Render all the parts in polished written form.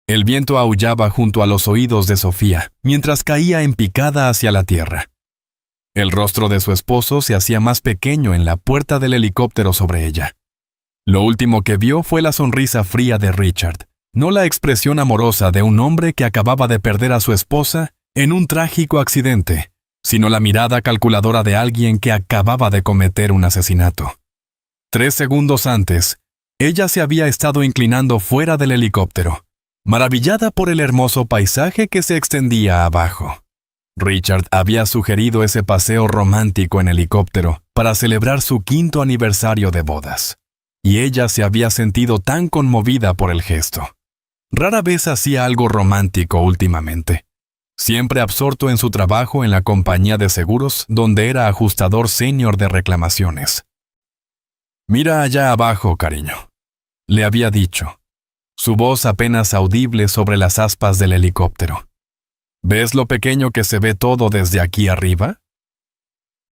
El viento aullaba junto a los oídos de Sofía, mientras caía en picada hacia la tierra. El rostro de su esposo se hacía más pequeño en la puerta del helicóptero sobre ella. Lo último que vio fue la sonrisa fría de Richard, no la expresión amorosa de un hombre que acababa de perder a su esposa en un trágico accidente, sino la mirada calculadora de alguien que acababa de cometer un asesinato. 3 segundos antes, ella se había estado inclinando fuera del helicóptero, maravillada por el hermoso paisaje que se extendía abajo. Richard había sugerido ese paseo romántico en helicóptero para celebrar su 5º aniversario de bodas, y ella se había sentido tan conmovida por el gesto. Rara vez hacía algo romántico últimamente, siempre absorto en su trabajo en la compañía de seguros donde era ajustador senior de reclamaciones. «Mira allá abajo, cariño», le había dicho, su voz apenas audible sobre las aspas del helicóptero. «¿Ves lo pequeño que se ve todo desde aquí arriba?»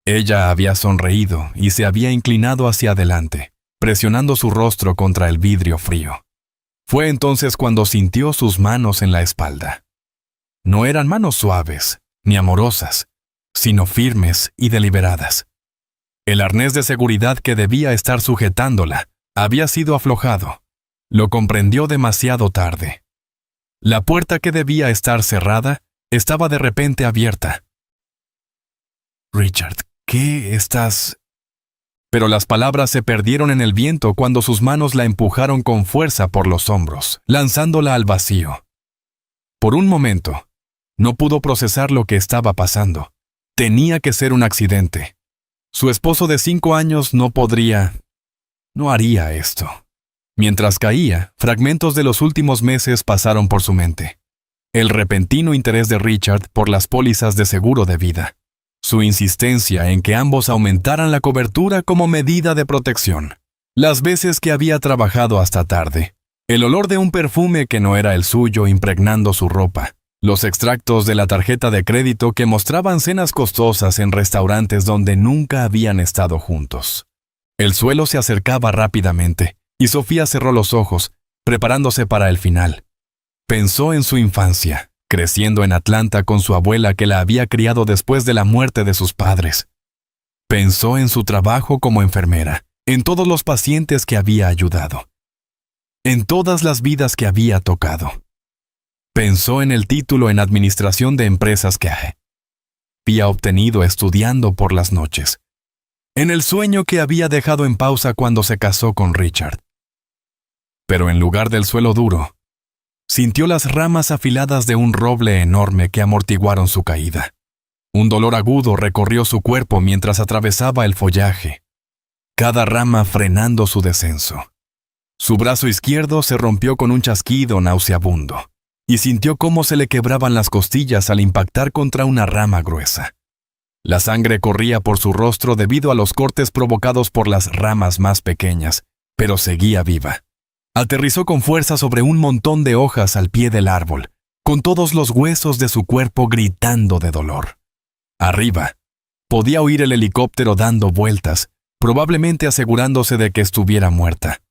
Ella había sonreído y se había inclinado hacia adelante, presionando su rostro contra el vidrio frío. Fue entonces cuando sintió sus manos en la espalda. No eran manos suaves, ni amorosas, sino firmes y deliberadas. El arnés de seguridad que debía estar sujetándola había sido aflojado. Lo comprendió demasiado tarde. La puerta que debía estar cerrada estaba de repente abierta. «Richard, ¿qué estás...?» Pero las palabras se perdieron en el viento cuando sus manos la empujaron con fuerza por los hombros, lanzándola al vacío. Por un momento, no pudo procesar lo que estaba pasando. Tenía que ser un accidente. Su esposo de 5 años no haría esto. Mientras caía, fragmentos de los últimos meses pasaron por su mente. El repentino interés de Richard por las pólizas de seguro de vida. Su insistencia en que ambos aumentaran la cobertura como medida de protección. Las veces que había trabajado hasta tarde. El olor de un perfume que no era el suyo impregnando su ropa. Los extractos de la tarjeta de crédito que mostraban cenas costosas en restaurantes donde nunca habían estado juntos. El suelo se acercaba rápidamente, y Sofía cerró los ojos, preparándose para el final. Pensó en su infancia, creciendo en Atlanta con su abuela que la había criado después de la muerte de sus padres. Pensó en su trabajo como enfermera, en todos los pacientes que había ayudado, en todas las vidas que había tocado. Pensó en el título en administración de empresas que había obtenido estudiando por las noches, en el sueño que había dejado en pausa cuando se casó con Richard. Pero en lugar del suelo duro, sintió las ramas afiladas de un roble enorme que amortiguaron su caída. Un dolor agudo recorrió su cuerpo mientras atravesaba el follaje, cada rama frenando su descenso. Su brazo izquierdo se rompió con un chasquido nauseabundo, y sintió cómo se le quebraban las costillas al impactar contra una rama gruesa. La sangre corría por su rostro debido a los cortes provocados por las ramas más pequeñas, pero seguía viva. Aterrizó con fuerza sobre un montón de hojas al pie del árbol, con todos los huesos de su cuerpo gritando de dolor. Arriba, podía oír el helicóptero dando vueltas, probablemente asegurándose de que estuviera muerta.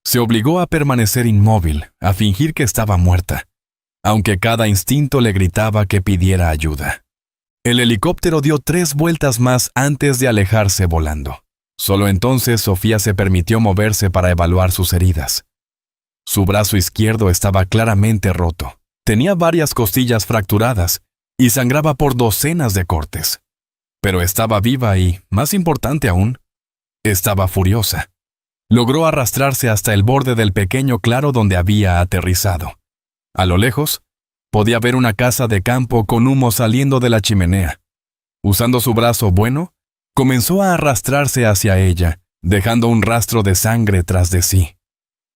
Se obligó a permanecer inmóvil, a fingir que estaba muerta, aunque cada instinto le gritaba que pidiera ayuda. El helicóptero dio 3 vueltas más antes de alejarse volando. Solo entonces Sofía se permitió moverse para evaluar sus heridas. Su brazo izquierdo estaba claramente roto. Tenía varias costillas fracturadas y sangraba por docenas de cortes. Pero estaba viva y, más importante aún, estaba furiosa. Logró arrastrarse hasta el borde del pequeño claro donde había aterrizado. A lo lejos, podía ver una casa de campo con humo saliendo de la chimenea. Usando su brazo bueno, comenzó a arrastrarse hacia ella, dejando un rastro de sangre tras de sí.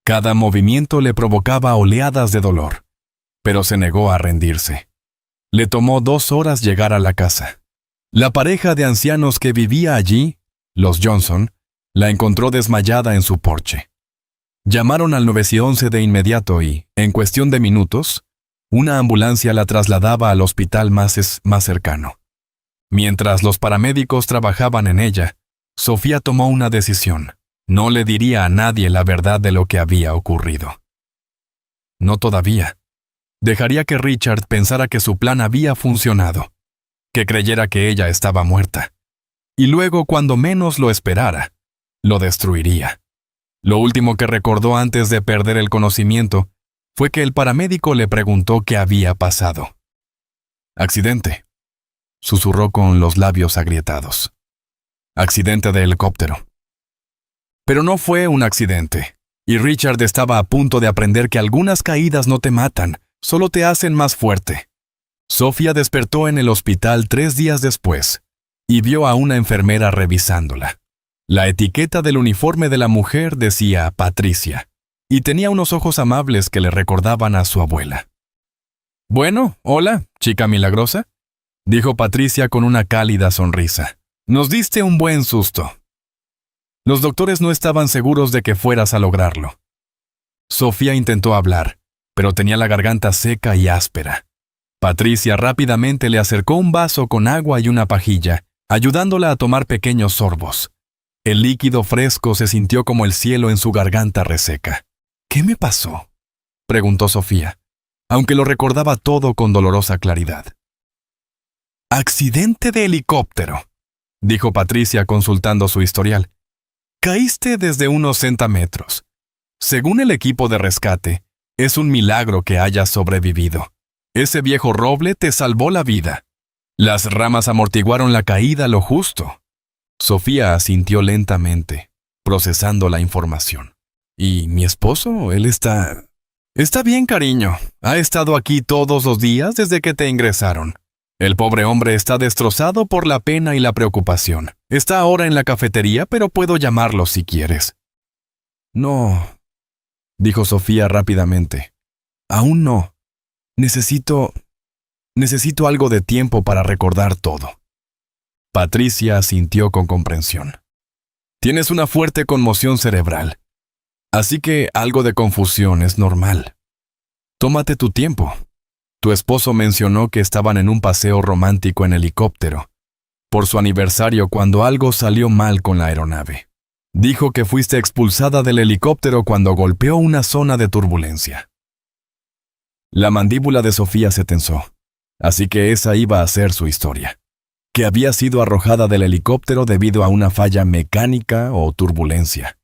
Cada movimiento le provocaba oleadas de dolor, pero se negó a rendirse. Le tomó 2 horas llegar a la casa. La pareja de ancianos que vivía allí, los Johnson, la encontró desmayada en su porche. Llamaron al 911 de inmediato y, en cuestión de minutos, una ambulancia la trasladaba al hospital más cercano. Mientras los paramédicos trabajaban en ella, Sofía tomó una decisión. No le diría a nadie la verdad de lo que había ocurrido. No todavía. Dejaría que Richard pensara que su plan había funcionado, que creyera que ella estaba muerta. Y luego, cuando menos lo esperara, lo destruiría. Lo último que recordó antes de perder el conocimiento fue que el paramédico le preguntó qué había pasado. «Accidente», susurró con los labios agrietados. «Accidente de helicóptero». Pero no fue un accidente, y Richard estaba a punto de aprender que algunas caídas no te matan, solo te hacen más fuerte. Sofía despertó en el hospital 3 días después y vio a una enfermera revisándola. La etiqueta del uniforme de la mujer decía Patricia, y tenía unos ojos amables que le recordaban a su abuela. «Bueno, hola, chica milagrosa», dijo Patricia con una cálida sonrisa. «Nos diste un buen susto». Los doctores no estaban seguros de que fueras a lograrlo. Sofía intentó hablar, pero tenía la garganta seca y áspera. Patricia rápidamente le acercó un vaso con agua y una pajilla, ayudándola a tomar pequeños sorbos. El líquido fresco se sintió como el cielo en su garganta reseca. «¿Qué me pasó?», preguntó Sofía, aunque lo recordaba todo con dolorosa claridad. «Accidente de helicóptero», dijo Patricia consultando su historial. «Caíste desde unos 60 metros. Según el equipo de rescate, es un milagro que hayas sobrevivido. Ese viejo roble te salvó la vida. Las ramas amortiguaron la caída lo justo». Sofía asintió lentamente, procesando la información. «¿Y mi esposo? Él está...» «Está bien, cariño. Ha estado aquí todos los días desde que te ingresaron. El pobre hombre está destrozado por la pena y la preocupación. Está ahora en la cafetería, pero puedo llamarlo si quieres». «No», dijo Sofía rápidamente. «Aún no. Necesito algo de tiempo para recordar todo». Patricia asintió con comprensión. «Tienes una fuerte conmoción cerebral, así que algo de confusión es normal. Tómate tu tiempo. Tu esposo mencionó que estaban en un paseo romántico en helicóptero, por su aniversario cuando algo salió mal con la aeronave. Dijo que fuiste expulsada del helicóptero cuando golpeó una zona de turbulencia». La mandíbula de Sofía se tensó, así que esa iba a ser su historia. Que había sido arrojada del helicóptero debido a una falla mecánica o turbulencia,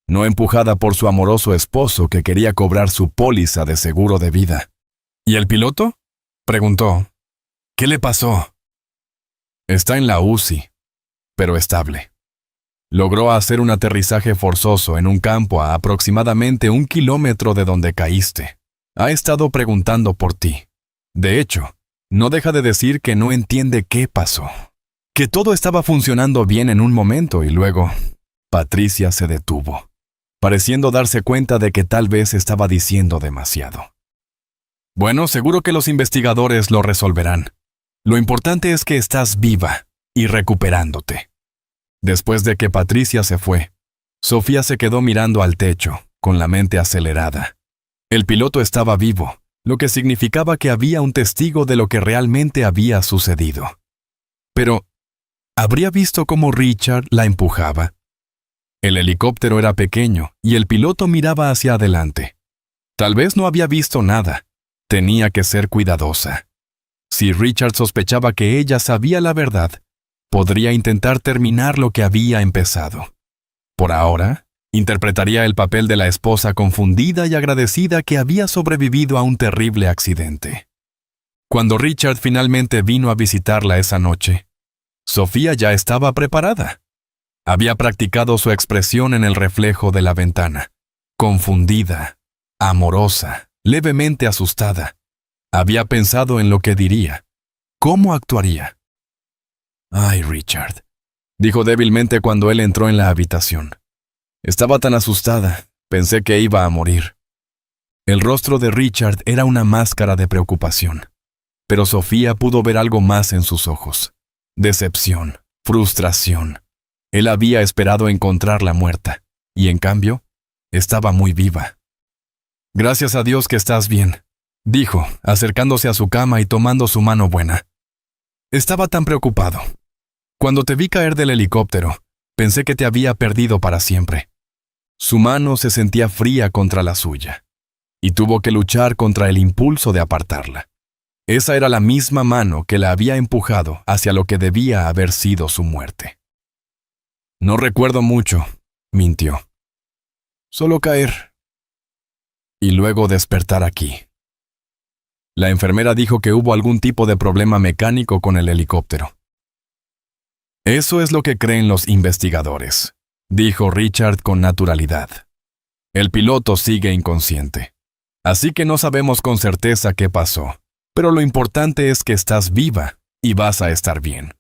no empujada por su amoroso esposo que quería cobrar su póliza de seguro de vida. «¿Y el piloto?», preguntó. «¿Qué le pasó?». «Está en la UCI, pero estable. Logró hacer un aterrizaje forzoso en un campo a aproximadamente 1 kilómetro de donde caíste. Ha estado preguntando por ti. De hecho, no deja de decir que no entiende qué pasó. Que todo estaba funcionando bien en un momento y luego...». Patricia se detuvo, pareciendo darse cuenta de que tal vez estaba diciendo demasiado. «Bueno, seguro que los investigadores lo resolverán. Lo importante es que estás viva y recuperándote». Después de que Patricia se fue, Sofía se quedó mirando al techo, con la mente acelerada. El piloto estaba vivo, lo que significaba que había un testigo de lo que realmente había sucedido. Pero, ¿habría visto cómo Richard la empujaba? El helicóptero era pequeño y el piloto miraba hacia adelante. Tal vez no había visto nada. Tenía que ser cuidadosa. Si Richard sospechaba que ella sabía la verdad, podría intentar terminar lo que había empezado. Por ahora, interpretaría el papel de la esposa confundida y agradecida que había sobrevivido a un terrible accidente. Cuando Richard finalmente vino a visitarla esa noche, Sofía ya estaba preparada. Había practicado su expresión en el reflejo de la ventana, confundida, amorosa, levemente asustada. Había pensado en lo que diría, cómo actuaría. «Ay, Richard», dijo débilmente cuando él entró en la habitación. «Estaba tan asustada, pensé que iba a morir». El rostro de Richard era una máscara de preocupación, pero Sofía pudo ver algo más en sus ojos. Decepción, frustración. Él había esperado encontrarla muerta, y en cambio, estaba muy viva. «Gracias a Dios que estás bien», dijo, acercándose a su cama y tomando su mano buena. «Estaba tan preocupado. Cuando te vi caer del helicóptero, pensé que te había perdido para siempre». Su mano se sentía fría contra la suya. y tuvo que luchar contra el impulso de apartarla. Esa era la misma mano que la había empujado hacia lo que debía haber sido su muerte. No recuerdo mucho, mintió. Solo caer. Y luego despertar aquí. La enfermera dijo que hubo algún tipo de problema mecánico con el helicóptero. Eso es lo que creen los investigadores, dijo Richard con naturalidad. El piloto sigue inconsciente. Así que no sabemos con certeza qué pasó, pero lo importante es que estás viva y vas a estar bien.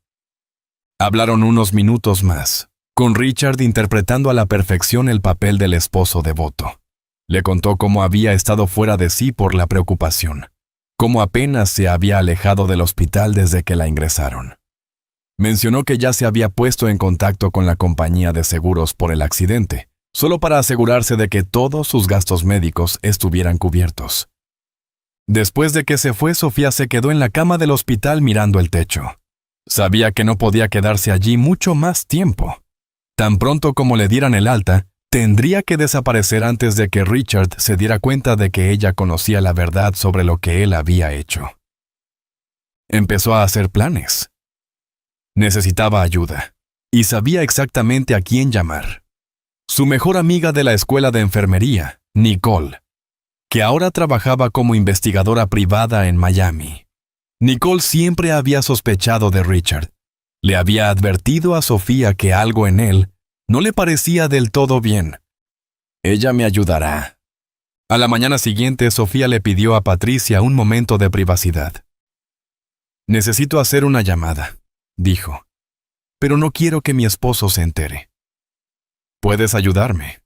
Hablaron unos minutos más, con Richard interpretando a la perfección el papel del esposo devoto. Le contó cómo había estado fuera de sí por la preocupación, cómo apenas se había alejado del hospital desde que la ingresaron. Mencionó que ya se había puesto en contacto con la compañía de seguros por el accidente, solo para asegurarse de que todos sus gastos médicos estuvieran cubiertos. Después de que se fue, Sofía se quedó en la cama del hospital mirando el techo. Sabía que no podía quedarse allí mucho más tiempo. Tan pronto como le dieran el alta, tendría que desaparecer antes de que Richard se diera cuenta de que ella conocía la verdad sobre lo que él había hecho. Empezó a hacer planes. Necesitaba ayuda, y sabía exactamente a quién llamar. Su mejor amiga de la escuela de enfermería, Nicole, que ahora trabajaba como investigadora privada en Miami. Nicole siempre había sospechado de Richard. Le había advertido a Sofía que algo en él no le parecía del todo bien. Ella me ayudará. A la mañana siguiente, Sofía le pidió a Patricia un momento de privacidad. Necesito hacer una llamada, dijo, pero no quiero que mi esposo se entere. ¿Puedes ayudarme?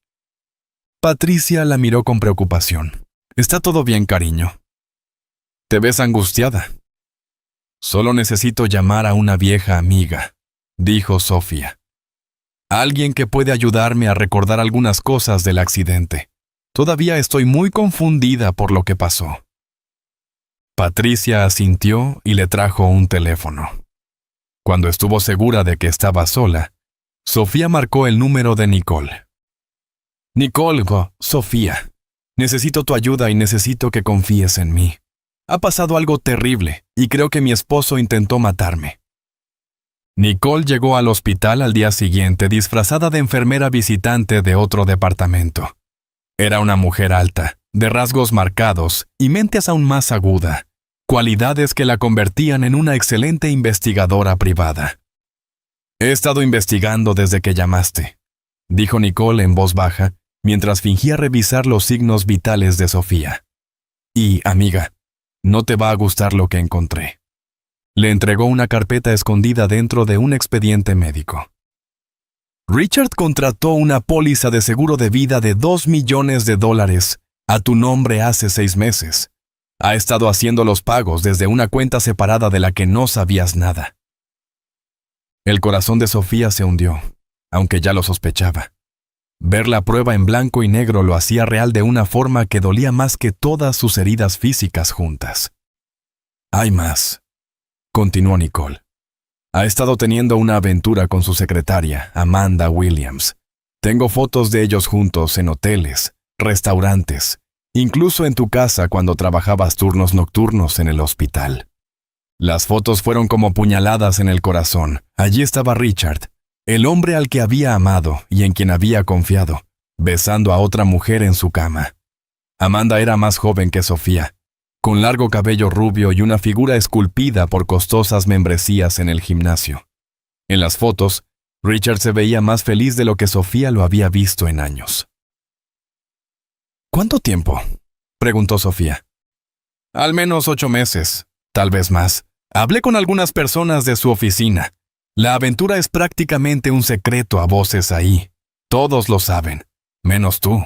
Patricia la miró con preocupación. ¿Está todo bien, cariño? Te ves angustiada. Solo necesito llamar a una vieja amiga, dijo Sofía. Alguien que puede ayudarme a recordar algunas cosas del accidente. Todavía estoy muy confundida por lo que pasó. Patricia asintió y le trajo un teléfono. Cuando estuvo segura de que estaba sola, Sofía marcó el número de Nicole. Nicole, Sofía, necesito tu ayuda y necesito que confíes en mí. Ha pasado algo terrible y creo que mi esposo intentó matarme. Nicole llegó al hospital al día siguiente disfrazada de enfermera visitante de otro departamento. Era una mujer alta, de rasgos marcados y mente aún más aguda, cualidades que la convertían en una excelente investigadora privada. He estado investigando desde que llamaste, dijo Nicole en voz baja, mientras fingía revisar los signos vitales de Sofía. Y, amiga, no te va a gustar lo que encontré. Le entregó una carpeta escondida dentro de un expediente médico. Richard contrató una póliza de seguro de vida de $2 millones a tu nombre hace 6 meses. Ha estado haciendo los pagos desde una cuenta separada de la que no sabías nada. El corazón de Sofía se hundió, aunque ya lo sospechaba. Ver la prueba en blanco y negro lo hacía real de una forma que dolía más que todas sus heridas físicas juntas. Hay más, continuó Nicole. Ha estado teniendo una aventura con su secretaria, Amanda Williams. Tengo fotos de ellos juntos en hoteles, restaurantes, incluso en tu casa cuando trabajabas turnos nocturnos en el hospital. Las fotos fueron como puñaladas en el corazón. Allí estaba Richard, el hombre al que había amado y en quien había confiado, besando a otra mujer en su cama. Amanda era más joven que Sofía, con largo cabello rubio y una figura esculpida por costosas membresías en el gimnasio. En las fotos, Richard se veía más feliz de lo que Sofía lo había visto en años. ¿Cuánto tiempo?, preguntó Sofía. Al menos 8 meses, tal vez más. Hablé con algunas personas de su oficina. La aventura es prácticamente un secreto a voces ahí. Todos lo saben, menos tú.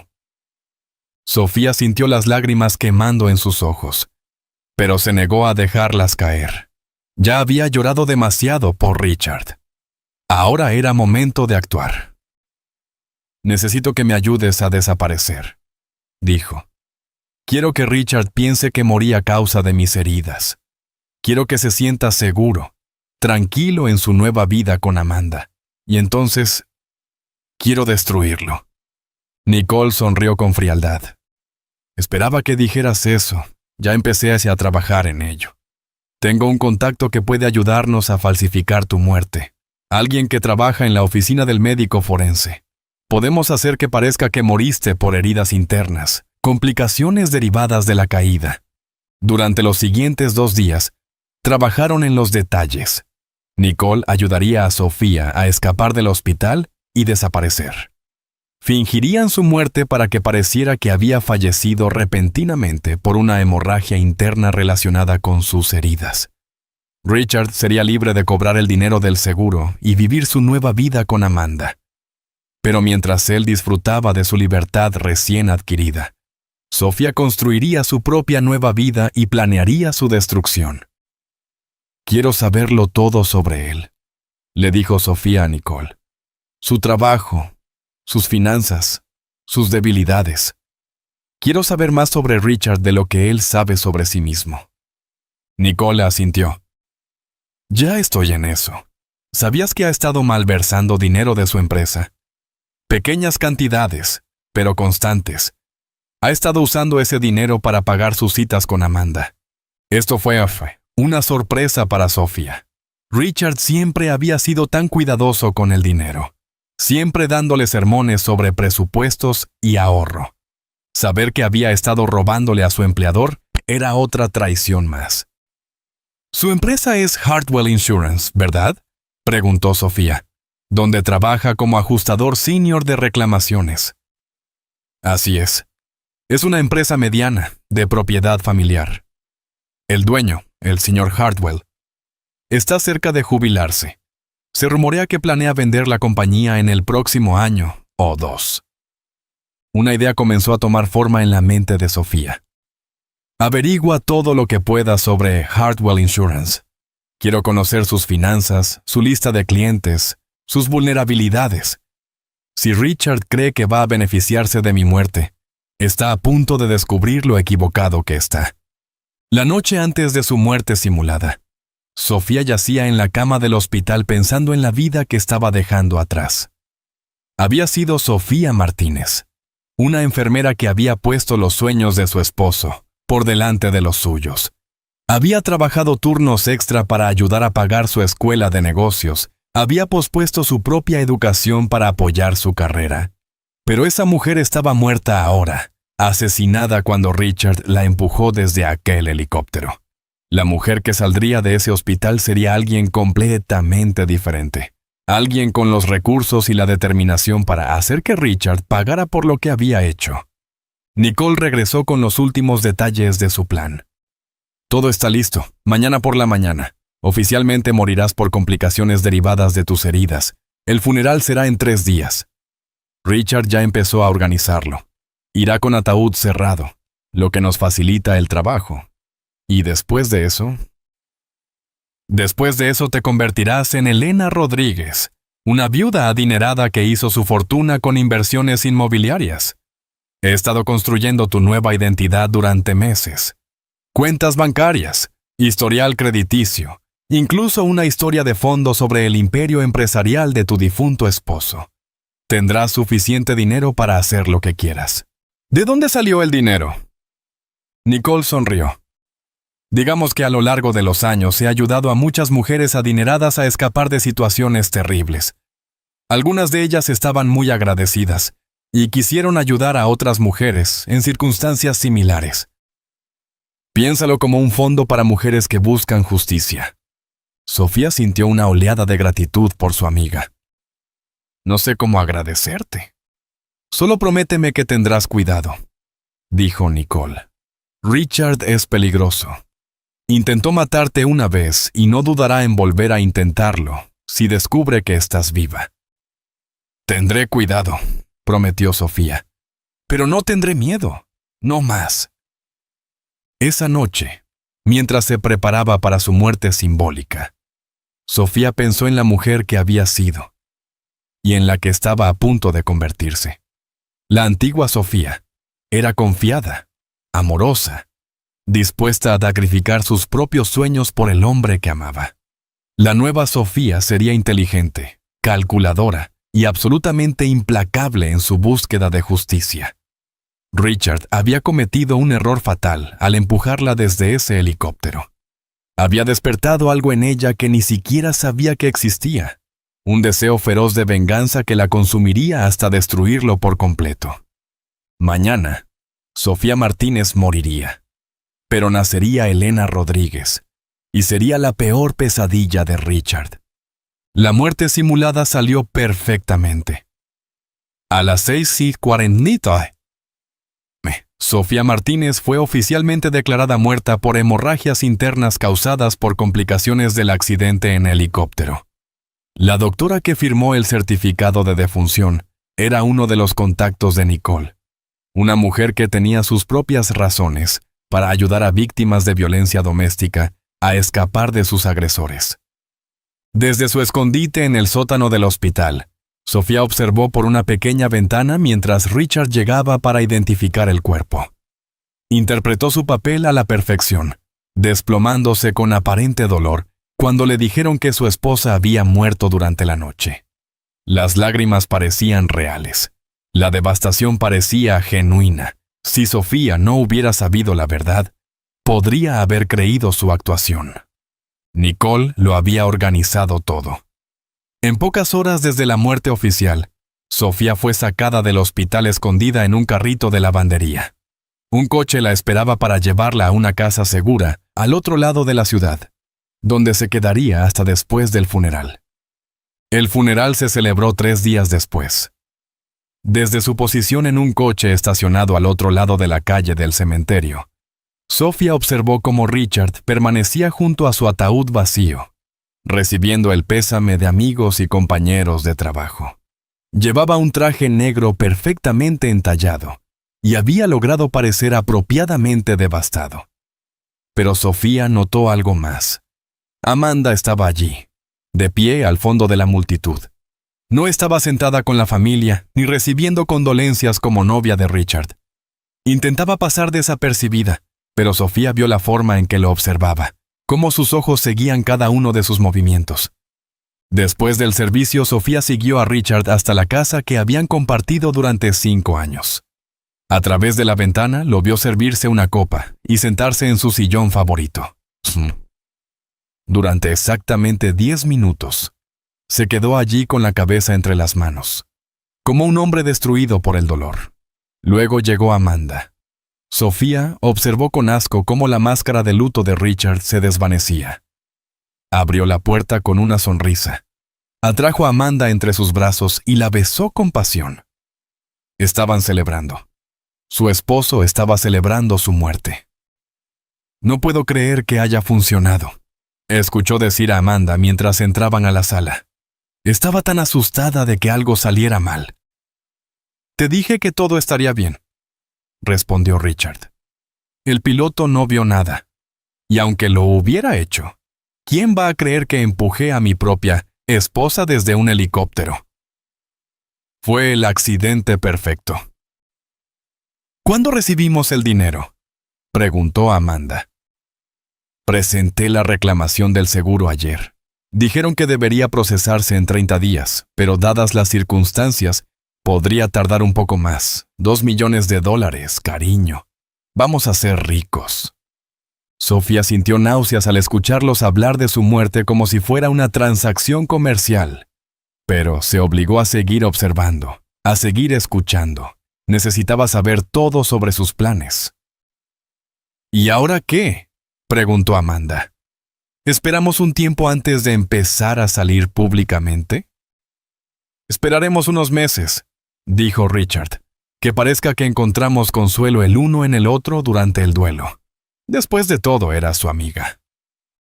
Sofía sintió las lágrimas quemando en sus ojos, pero se negó a dejarlas caer. Ya había llorado demasiado por Richard. Ahora era momento de actuar. Necesito que me ayudes a desaparecer, dijo. Quiero que Richard piense que morí a causa de mis heridas. Quiero que se sienta seguro, tranquilo en su nueva vida con Amanda. Y entonces, quiero destruirlo. Nicole sonrió con frialdad. Esperaba que dijeras eso. Ya empecé a trabajar en ello. Tengo un contacto que puede ayudarnos a falsificar tu muerte. Alguien que trabaja en la oficina del médico forense. Podemos hacer que parezca que moriste por heridas internas, complicaciones derivadas de la caída. Durante los siguientes 2 días, trabajaron en los detalles. Nicole ayudaría a Sofía a escapar del hospital y desaparecer. Fingirían su muerte para que pareciera que había fallecido repentinamente por una hemorragia interna relacionada con sus heridas. Richard sería libre de cobrar el dinero del seguro y vivir su nueva vida con Amanda. Pero mientras él disfrutaba de su libertad recién adquirida, Sofía construiría su propia nueva vida y planearía su destrucción. «Quiero saberlo todo sobre él», le dijo Sofía a Nicole. «Su trabajo, sus finanzas, sus debilidades. Quiero saber más sobre Richard de lo que él sabe sobre sí mismo». Nicole asintió. «Ya estoy en eso. ¿Sabías que ha estado malversando dinero de su empresa? Pequeñas cantidades, pero constantes. Ha estado usando ese dinero para pagar sus citas con Amanda. Esto fue una sorpresa para Sofía. Richard siempre había sido tan cuidadoso con el dinero, siempre dándole sermones sobre presupuestos y ahorro. Saber que había estado robándole a su empleador era otra traición más. «Su empresa es Hartwell Insurance, ¿verdad?», preguntó Sofía, «donde trabaja como ajustador senior de reclamaciones». «Así es. Es una empresa mediana, de propiedad familiar. El dueño, el señor Hartwell, está cerca de jubilarse. Se rumorea que planea vender la compañía en el próximo año o 2. Una idea comenzó a tomar forma en la mente de Sofía. «Averigua todo lo que puedas sobre Hartwell Insurance. Quiero conocer sus finanzas, su lista de clientes, sus vulnerabilidades. Si Richard cree que va a beneficiarse de mi muerte, está a punto de descubrir lo equivocado que está». La noche antes de su muerte simulada, Sofía yacía en la cama del hospital pensando en la vida que estaba dejando atrás. Había sido Sofía Martínez, una enfermera que había puesto los sueños de su esposo por delante de los suyos. Había trabajado turnos extra para ayudar a pagar su escuela de negocios. Había pospuesto su propia educación para apoyar su carrera. Pero esa mujer estaba muerta ahora, asesinada cuando Richard la empujó desde aquel helicóptero. La mujer que saldría de ese hospital sería alguien completamente diferente. Alguien con los recursos y la determinación para hacer que Richard pagara por lo que había hecho. Nicole regresó con los últimos detalles de su plan. «Todo está listo. Mañana por la mañana. Oficialmente morirás por complicaciones derivadas de tus heridas. El funeral será en 3 días. Richard ya empezó a organizarlo. Irá con ataúd cerrado, lo que nos facilita el trabajo. Y después de eso te convertirás en Elena Rodríguez, una viuda adinerada que hizo su fortuna con inversiones inmobiliarias. He estado construyendo tu nueva identidad durante meses. Cuentas bancarias, historial crediticio, incluso una historia de fondo sobre el imperio empresarial de tu difunto esposo. Tendrás suficiente dinero para hacer lo que quieras». «¿De dónde salió el dinero?». Nicole sonrió. «Digamos que a lo largo de los años he ayudado a muchas mujeres adineradas a escapar de situaciones terribles. Algunas de ellas estaban muy agradecidas y quisieron ayudar a otras mujeres en circunstancias similares. Piénsalo como un fondo para mujeres que buscan justicia». Sofía sintió una oleada de gratitud por su amiga. «No sé cómo agradecerte». «Solo prométeme que tendrás cuidado», dijo Nicole. «Richard es peligroso. Intentó matarte una vez y no dudará en volver a intentarlo si descubre que estás viva». «Tendré cuidado», prometió Sofía. «Pero no tendré miedo. No más». Esa noche, mientras se preparaba para su muerte simbólica, Sofía pensó en la mujer que había sido y en la que estaba a punto de convertirse. La antigua Sofía era confiada, amorosa, dispuesta a sacrificar sus propios sueños por el hombre que amaba. La nueva Sofía sería inteligente, calculadora y absolutamente implacable en su búsqueda de justicia. Richard había cometido un error fatal al empujarla desde ese helicóptero. Había despertado algo en ella que ni siquiera sabía que existía, un deseo feroz de venganza que la consumiría hasta destruirlo por completo. Mañana, Sofía Martínez moriría, pero nacería Elena Rodríguez, y sería la peor pesadilla de Richard. La muerte simulada salió perfectamente. A las 6:40, Sofía Martínez fue oficialmente declarada muerta por hemorragias internas causadas por complicaciones del accidente en helicóptero. La doctora que firmó el certificado de defunción era uno de los contactos de Nicole, una mujer que tenía sus propias razones para ayudar a víctimas de violencia doméstica a escapar de sus agresores. Desde su escondite en el sótano del hospital, Sofía observó por una pequeña ventana mientras Richard llegaba para identificar el cuerpo. Interpretó su papel a la perfección, desplomándose con aparente dolor cuando le dijeron que su esposa había muerto durante la noche. Las lágrimas parecían reales. La devastación parecía genuina. Si Sofía no hubiera sabido la verdad, podría haber creído su actuación. Nicole lo había organizado todo. En pocas horas desde la muerte oficial, Sofía fue sacada del hospital escondida en un carrito de lavandería. Un coche la esperaba para llevarla a una casa segura al otro lado de la ciudad, donde se quedaría hasta después del funeral. El funeral se celebró 3 días después. Desde su posición en un coche estacionado al otro lado de la calle del cementerio, Sofía observó cómo Richard permanecía junto a su ataúd vacío, recibiendo el pésame de amigos y compañeros de trabajo. Llevaba un traje negro perfectamente entallado y había logrado parecer apropiadamente devastado. Pero Sofía notó algo más. Amanda estaba allí, de pie al fondo de la multitud. No estaba sentada con la familia ni recibiendo condolencias como novia de Richard. Intentaba pasar desapercibida, pero Sofía vio la forma en que lo observaba, cómo sus ojos seguían cada uno de sus movimientos. Después del servicio, Sofía siguió a Richard hasta la casa que habían compartido durante 5 años. A través de la ventana lo vio servirse una copa y sentarse en su sillón favorito. Durante exactamente 10 minutos, se quedó allí con la cabeza entre las manos, como un hombre destruido por el dolor. Luego llegó Amanda. Sofía observó con asco cómo la máscara de luto de Richard se desvanecía. Abrió la puerta con una sonrisa. Atrajo a Amanda entre sus brazos y la besó con pasión. Estaban celebrando. Su esposo estaba celebrando su muerte. «No puedo creer que haya funcionado», escuchó decir a Amanda mientras entraban a la sala. Estaba tan asustada de que algo saliera mal. «Te dije que todo estaría bien», respondió Richard. El piloto no vio nada. Y aunque lo hubiera hecho, ¿quién va a creer que empujé a mi propia esposa desde un helicóptero? Fue el accidente perfecto. «¿Cuándo recibimos el dinero?», preguntó Amanda. «Presenté la reclamación del seguro ayer. Dijeron que debería procesarse en 30 días, pero dadas las circunstancias, podría tardar un poco más. $2 millones, cariño. Vamos a ser ricos». Sofía sintió náuseas al escucharlos hablar de su muerte como si fuera una transacción comercial. Pero se obligó a seguir observando, a seguir escuchando. Necesitaba saber todo sobre sus planes. «¿Y ahora qué?», preguntó Amanda. «¿Esperamos un tiempo antes de empezar a salir públicamente?». «Esperaremos unos meses», dijo Richard, «que parezca que encontramos consuelo el uno en el otro durante el duelo. Después de todo, era su amiga».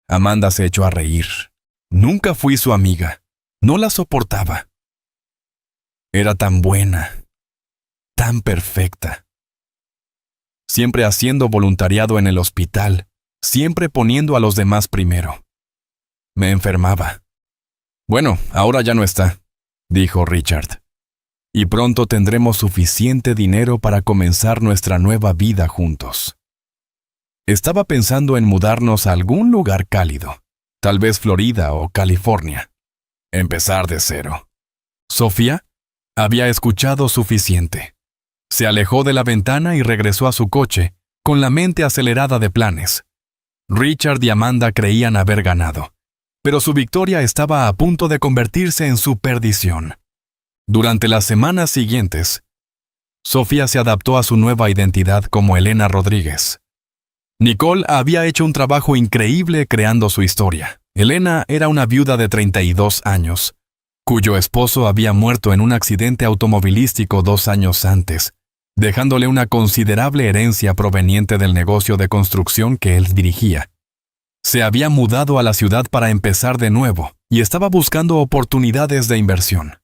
Amanda se echó a reír. «Nunca fui su amiga. No la soportaba. Era tan buena, tan perfecta. Siempre haciendo voluntariado en el hospital, siempre poniendo a los demás primero. Me enfermaba». «Bueno, ahora ya no está», dijo Richard. «Y pronto tendremos suficiente dinero para comenzar nuestra nueva vida juntos». Estaba pensando en mudarnos a algún lugar cálido, tal vez Florida o California. Empezar de cero. Sofía había escuchado suficiente. Se alejó de la ventana y regresó a su coche, con la mente acelerada de planes. Richard y Amanda creían haber ganado, pero su victoria estaba a punto de convertirse en su perdición. Durante las semanas siguientes, Sofía se adaptó a su nueva identidad como Elena Rodríguez. Nicole había hecho un trabajo increíble creando su historia. Elena era una viuda de 32 años, cuyo esposo había muerto en un accidente automovilístico 2 años antes, dejándole una considerable herencia proveniente del negocio de construcción que él dirigía. Se había mudado a la ciudad para empezar de nuevo y estaba buscando oportunidades de inversión.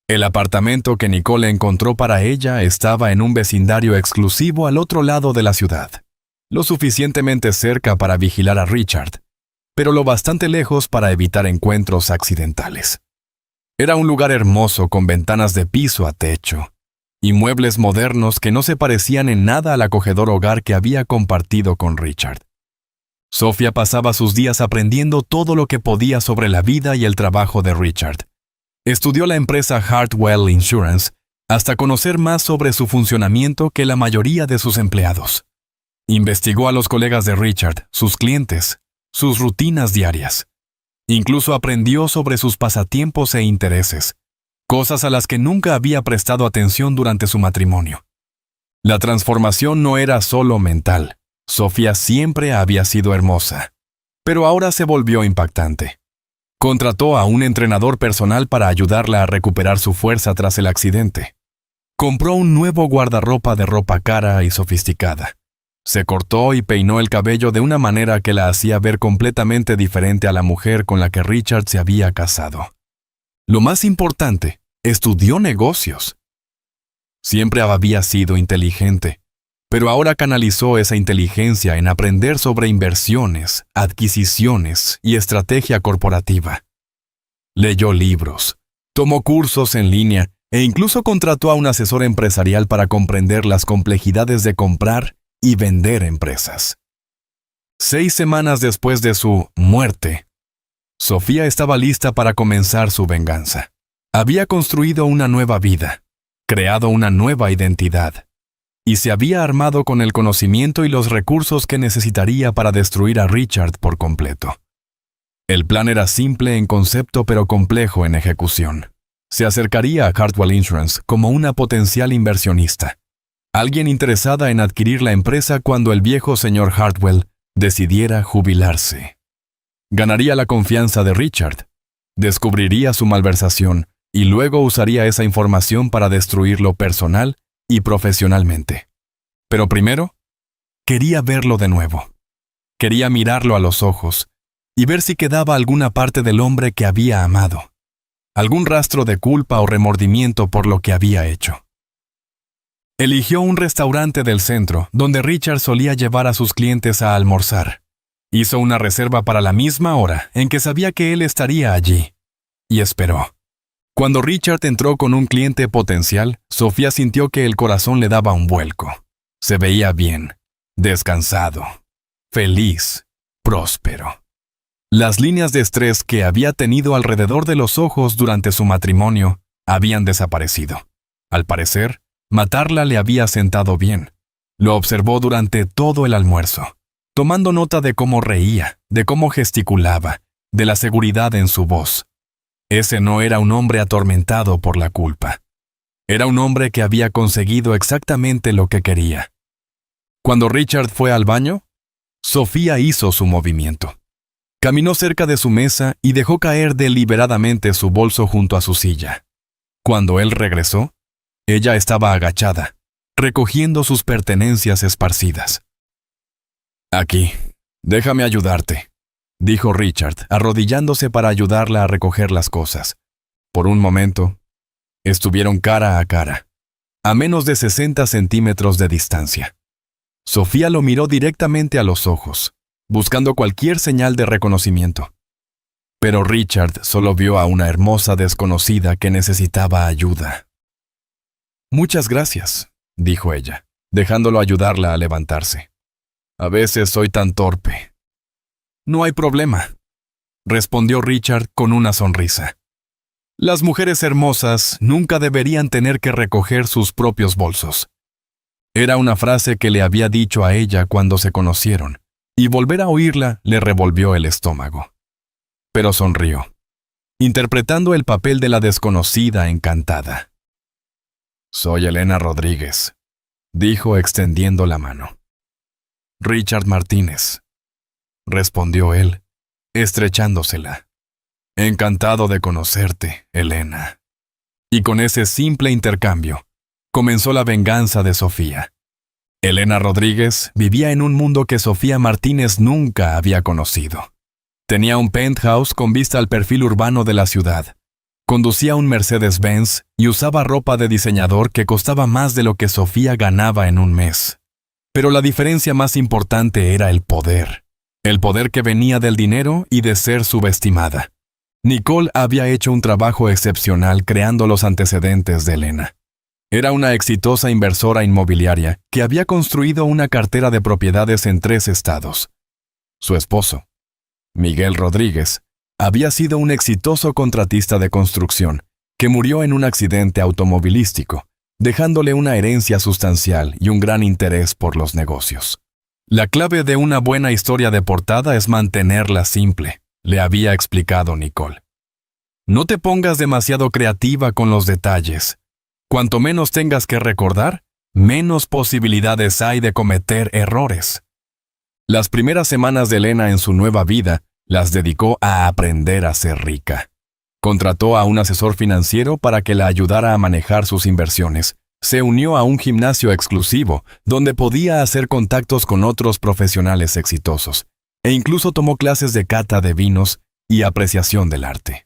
El apartamento que Nicole encontró para ella estaba en un vecindario exclusivo al otro lado de la ciudad, lo suficientemente cerca para vigilar a Richard, pero lo bastante lejos para evitar encuentros accidentales. Era un lugar hermoso con ventanas de piso a techo y muebles modernos que no se parecían en nada al acogedor hogar que había compartido con Richard. Sofía pasaba sus días aprendiendo todo lo que podía sobre la vida y el trabajo de Richard. Estudió la empresa Hartwell Insurance hasta conocer más sobre su funcionamiento que la mayoría de sus empleados. Investigó a los colegas de Richard, sus clientes, sus rutinas diarias. Incluso aprendió sobre sus pasatiempos e intereses, cosas a las que nunca había prestado atención durante su matrimonio. La transformación no era solo mental. Sofía siempre había sido hermosa, pero ahora se volvió impactante. Contrató a un entrenador personal para ayudarla a recuperar su fuerza tras el accidente. Compró un nuevo guardarropa de ropa cara y sofisticada. Se cortó y peinó el cabello de una manera que la hacía ver completamente diferente a la mujer con la que Richard se había casado. Lo más importante, estudió negocios. Siempre había sido inteligente, pero ahora canalizó esa inteligencia en aprender sobre inversiones, adquisiciones y estrategia corporativa. Leyó libros, tomó cursos en línea e incluso contrató a un asesor empresarial para comprender las complejidades de comprar y vender empresas. 6 semanas después de su muerte, Sofía estaba lista para comenzar su venganza. Había construido una nueva vida, creado una nueva identidad, y se había armado con el conocimiento y los recursos que necesitaría para destruir a Richard por completo. El plan era simple en concepto pero complejo en ejecución. Se acercaría a Hartwell Insurance como una potencial inversionista, alguien interesada en adquirir la empresa cuando el viejo señor Hartwell decidiera jubilarse. Ganaría la confianza de Richard, descubriría su malversación y luego usaría esa información para destruirlo personal y profesionalmente. Pero primero, quería verlo de nuevo. Quería mirarlo a los ojos y ver si quedaba alguna parte del hombre que había amado, algún rastro de culpa o remordimiento por lo que había hecho. Eligió un restaurante del centro donde Richard solía llevar a sus clientes a almorzar. Hizo una reserva para la misma hora en que sabía que él estaría allí, y esperó. Cuando Richard entró con un cliente potencial, Sofía sintió que el corazón le daba un vuelco. Se veía bien, descansado, feliz, próspero. Las líneas de estrés que había tenido alrededor de los ojos durante su matrimonio habían desaparecido. Al parecer, matarla le había sentado bien. Lo observó durante todo el almuerzo, tomando nota de cómo reía, de cómo gesticulaba, de la seguridad en su voz. Ese no era un hombre atormentado por la culpa. Era un hombre que había conseguido exactamente lo que quería. Cuando Richard fue al baño, Sofía hizo su movimiento. Caminó cerca de su mesa y dejó caer deliberadamente su bolso junto a su silla. Cuando él regresó, ella estaba agachada, recogiendo sus pertenencias esparcidas. «Aquí, déjame ayudarte», dijo Richard, arrodillándose para ayudarla a recoger las cosas. Por un momento, estuvieron cara a cara, a menos de 60 centímetros de distancia. Sofía lo miró directamente a los ojos, buscando cualquier señal de reconocimiento. Pero Richard solo vio a una hermosa desconocida que necesitaba ayuda. «Muchas gracias», dijo ella, dejándolo ayudarla a levantarse. «A veces soy tan torpe». «No hay problema», respondió Richard con una sonrisa. Las mujeres hermosas nunca deberían tener que recoger sus propios bolsos. Era una frase que le había dicho a ella cuando se conocieron, y volver a oírla le revolvió el estómago. Pero sonrió, interpretando el papel de la desconocida encantada. «Soy Elena Rodríguez», dijo extendiendo la mano. «Richard Martínez», respondió él, estrechándosela. «Encantado de conocerte, Elena». Y con ese simple intercambio, comenzó la venganza de Sofía. Elena Rodríguez vivía en un mundo que Sofía Martínez nunca había conocido. Tenía un penthouse con vista al perfil urbano de la ciudad. Conducía un Mercedes-Benz y usaba ropa de diseñador que costaba más de lo que Sofía ganaba en un mes. Pero la diferencia más importante era el poder. El poder que venía del dinero y de ser subestimada. Nicole había hecho un trabajo excepcional creando los antecedentes de Elena. Era una exitosa inversora inmobiliaria que había construido una cartera de propiedades en 3 estados. Su esposo, Miguel Rodríguez, había sido un exitoso contratista de construcción que murió en un accidente automovilístico, dejándole una herencia sustancial y un gran interés por los negocios. La clave de una buena historia de portada es mantenerla simple, le había explicado Nicole. No te pongas demasiado creativa con los detalles. Cuanto menos tengas que recordar, menos posibilidades hay de cometer errores. Las primeras semanas de Elena en su nueva vida las dedicó a aprender a ser rica. Contrató a un asesor financiero para que la ayudara a manejar sus inversiones. Se unió a un gimnasio exclusivo, donde podía hacer contactos con otros profesionales exitosos, e incluso tomó clases de cata de vinos y apreciación del arte.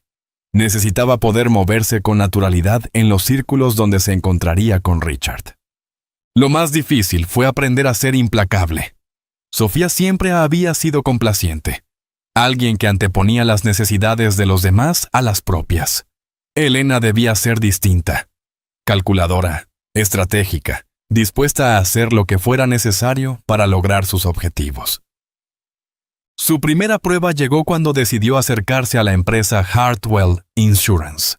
Necesitaba poder moverse con naturalidad en los círculos donde se encontraría con Richard. Lo más difícil fue aprender a ser implacable. Sofía siempre había sido complaciente, alguien que anteponía las necesidades de los demás a las propias. Elena debía ser distinta, calculadora, estratégica, dispuesta a hacer lo que fuera necesario para lograr sus objetivos. Su primera prueba llegó cuando decidió acercarse a la empresa Hartwell Insurance.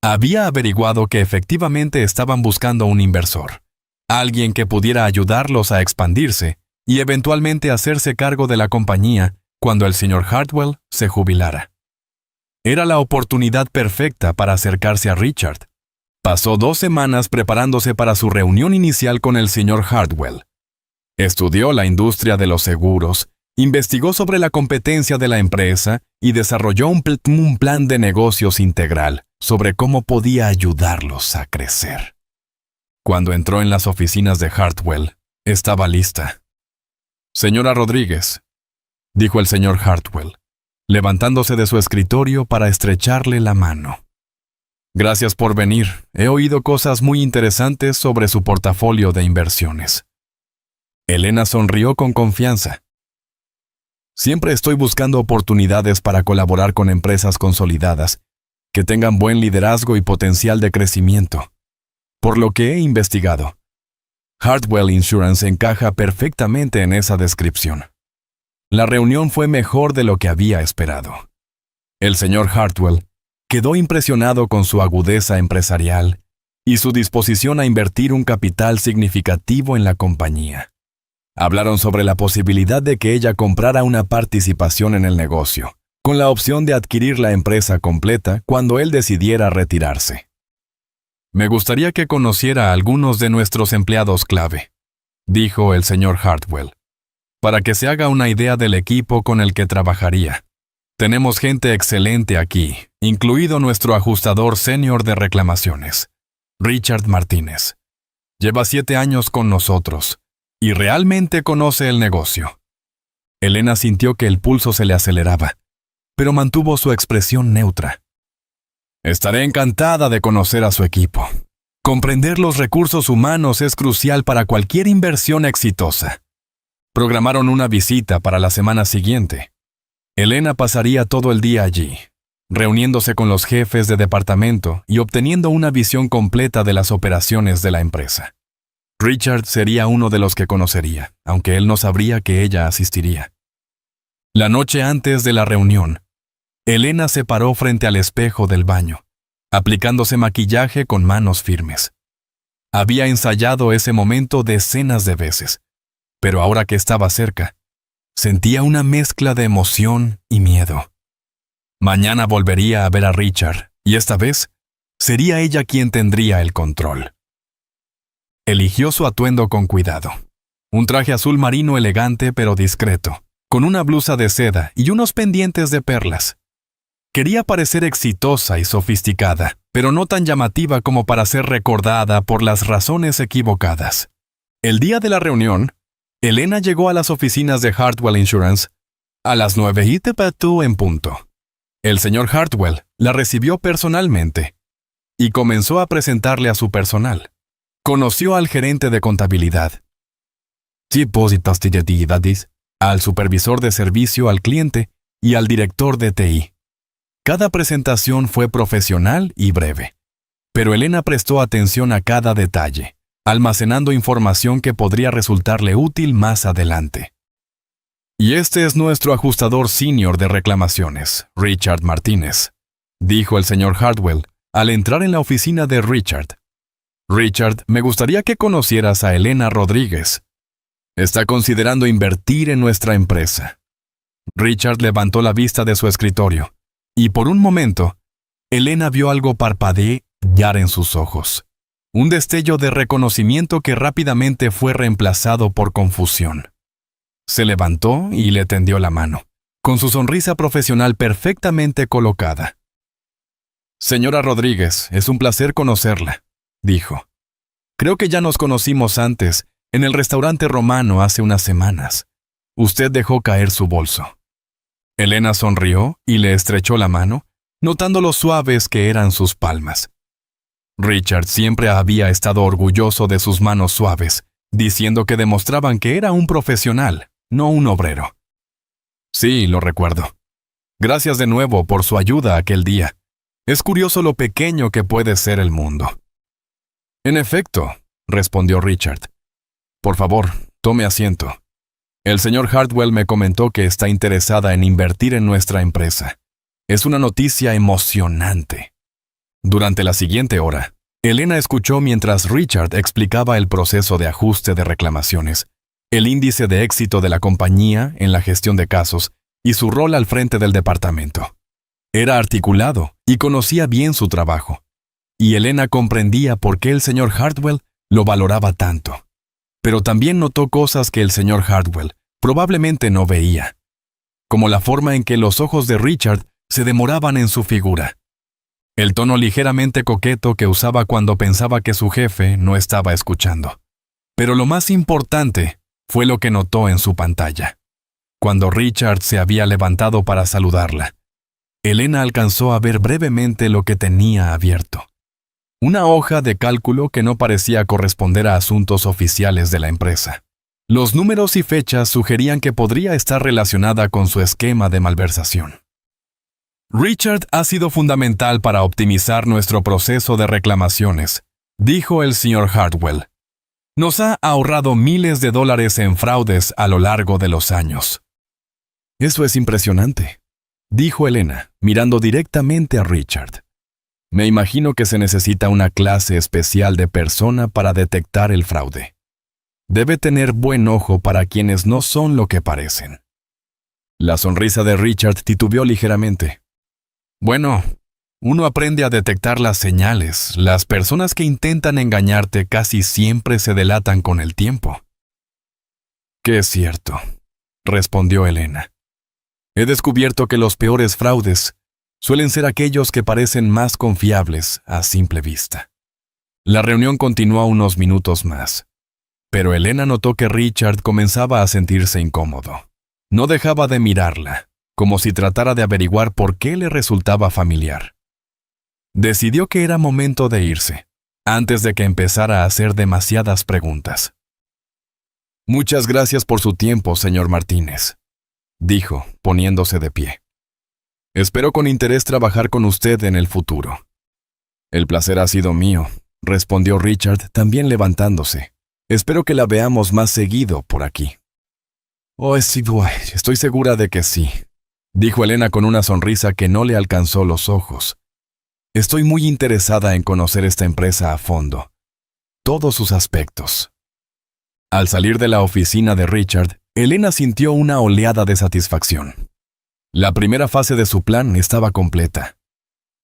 Había averiguado que efectivamente estaban buscando un inversor, alguien que pudiera ayudarlos a expandirse y eventualmente hacerse cargo de la compañía cuando el señor Hartwell se jubilara. Era la oportunidad perfecta para acercarse a Richard. Pasó 2 semanas preparándose para su reunión inicial con el señor Hartwell. Estudió la industria de los seguros, investigó sobre la competencia de la empresa y desarrolló un plan de negocios integral sobre cómo podía ayudarlos a crecer. Cuando entró en las oficinas de Hartwell, estaba lista. «Señora Rodríguez», dijo el señor Hartwell, levantándose de su escritorio para estrecharle la mano. «Gracias por venir. He oído cosas muy interesantes sobre su portafolio de inversiones». Elena sonrió con confianza. «Siempre estoy buscando oportunidades para colaborar con empresas consolidadas, que tengan buen liderazgo y potencial de crecimiento. Por lo que he investigado, Hartwell Insurance encaja perfectamente en esa descripción». La reunión fue mejor de lo que había esperado. El señor Hartwell quedó impresionado con su agudeza empresarial y su disposición a invertir un capital significativo en la compañía. Hablaron sobre la posibilidad de que ella comprara una participación en el negocio, con la opción de adquirir la empresa completa cuando él decidiera retirarse. «Me gustaría que conociera a algunos de nuestros empleados clave», dijo el señor Hartwell, «para que se haga una idea del equipo con el que trabajaría. Tenemos gente excelente aquí, incluido nuestro ajustador senior de reclamaciones, Richard Martínez. Lleva 7 años con nosotros y realmente conoce el negocio». Elena sintió que el pulso se le aceleraba, pero mantuvo su expresión neutra. «Estaré encantada de conocer a su equipo. Comprender los recursos humanos es crucial para cualquier inversión exitosa». Programaron una visita para la semana siguiente. Elena pasaría todo el día allí, reuniéndose con los jefes de departamento y obteniendo una visión completa de las operaciones de la empresa. Richard sería uno de los que conocería, aunque él no sabría que ella asistiría. La noche antes de la reunión, Elena se paró frente al espejo del baño, aplicándose maquillaje con manos firmes. Había ensayado ese momento decenas de veces, pero ahora que estaba cerca, sentía una mezcla de emoción y miedo. Mañana volvería a ver a Richard, y esta vez sería ella quien tendría el control. Eligió su atuendo con cuidado. Un traje azul marino elegante pero discreto, con una blusa de seda y unos pendientes de perlas. Quería parecer exitosa y sofisticada, pero no tan llamativa como para ser recordada por las razones equivocadas. El día de la reunión, Elena llegó a las oficinas de Hartwell Insurance a las 9:15 en punto. El señor Hartwell la recibió personalmente y comenzó a presentarle a su personal. Conoció al gerente de contabilidad, al supervisor de servicio al cliente y al director de TI. Cada presentación fue profesional y breve, pero Elena prestó atención a cada detalle, almacenando información que podría resultarle útil más adelante. Y este es nuestro ajustador senior de reclamaciones, Richard Martínez, dijo el señor Hartwell al entrar en la oficina de Richard. Richard, me gustaría que conocieras a Elena Rodríguez. Está considerando invertir en nuestra empresa. Richard levantó la vista de su escritorio, y por un momento, Elena vio algo parpadear en sus ojos. Un destello de reconocimiento que rápidamente fue reemplazado por confusión. Se levantó y le tendió la mano, con su sonrisa profesional perfectamente colocada. Señora Rodríguez, es un placer conocerla, dijo. Creo que ya nos conocimos antes, en el restaurante romano hace unas semanas. Usted dejó caer su bolso. Elena sonrió y le estrechó la mano, notando lo suaves que eran sus palmas. Richard siempre había estado orgulloso de sus manos suaves, diciendo que demostraban que era un profesional, no un obrero. Sí, lo recuerdo. Gracias de nuevo por su ayuda aquel día. Es curioso lo pequeño que puede ser el mundo. En efecto, respondió Richard. Por favor, tome asiento. El señor Hartwell me comentó que está interesada en invertir en nuestra empresa. Es una noticia emocionante. Durante la siguiente hora, Elena escuchó mientras Richard explicaba el proceso de ajuste de reclamaciones, el índice de éxito de la compañía en la gestión de casos y su rol al frente del departamento. Era articulado y conocía bien su trabajo, y Elena comprendía por qué el señor Hartwell lo valoraba tanto. Pero también notó cosas que el señor Hartwell probablemente no veía, como la forma en que los ojos de Richard se demoraban en su figura, el tono ligeramente coqueto que usaba cuando pensaba que su jefe no estaba escuchando. Pero lo más importante fue lo que notó en su pantalla. Cuando Richard se había levantado para saludarla, Elena alcanzó a ver brevemente lo que tenía abierto. Una hoja de cálculo que no parecía corresponder a asuntos oficiales de la empresa. Los números y fechas sugerían que podría estar relacionada con su esquema de malversación. Richard ha sido fundamental para optimizar nuestro proceso de reclamaciones, dijo el señor Hartwell. Nos ha ahorrado miles de dólares en fraudes a lo largo de los años. Eso es impresionante, dijo Elena, mirando directamente a Richard. Me imagino que se necesita una clase especial de persona para detectar el fraude. Debe tener buen ojo para quienes no son lo que parecen. La sonrisa de Richard titubeó ligeramente. Bueno, uno aprende a detectar las señales. Las personas que intentan engañarte casi siempre se delatan con el tiempo. Que es cierto, respondió Elena. He descubierto que los peores fraudes suelen ser aquellos que parecen más confiables a simple vista. La reunión continuó unos minutos más, pero Elena notó que Richard comenzaba a sentirse incómodo. No dejaba de mirarla, como si tratara de averiguar por qué le resultaba familiar. Decidió que era momento de irse, antes de que empezara a hacer demasiadas preguntas. Muchas gracias por su tiempo, señor Martínez, dijo, poniéndose de pie. Espero con interés trabajar con usted en el futuro. El placer ha sido mío, respondió Richard, también levantándose. Espero que la veamos más seguido por aquí. Oh, sí, estoy segura de que sí, dijo Elena con una sonrisa que no le alcanzó los ojos. Estoy muy interesada en conocer esta empresa a fondo. todos sus aspectos. Al salir de la oficina de Richard, Elena sintió una oleada de satisfacción. La primera fase de su plan estaba completa.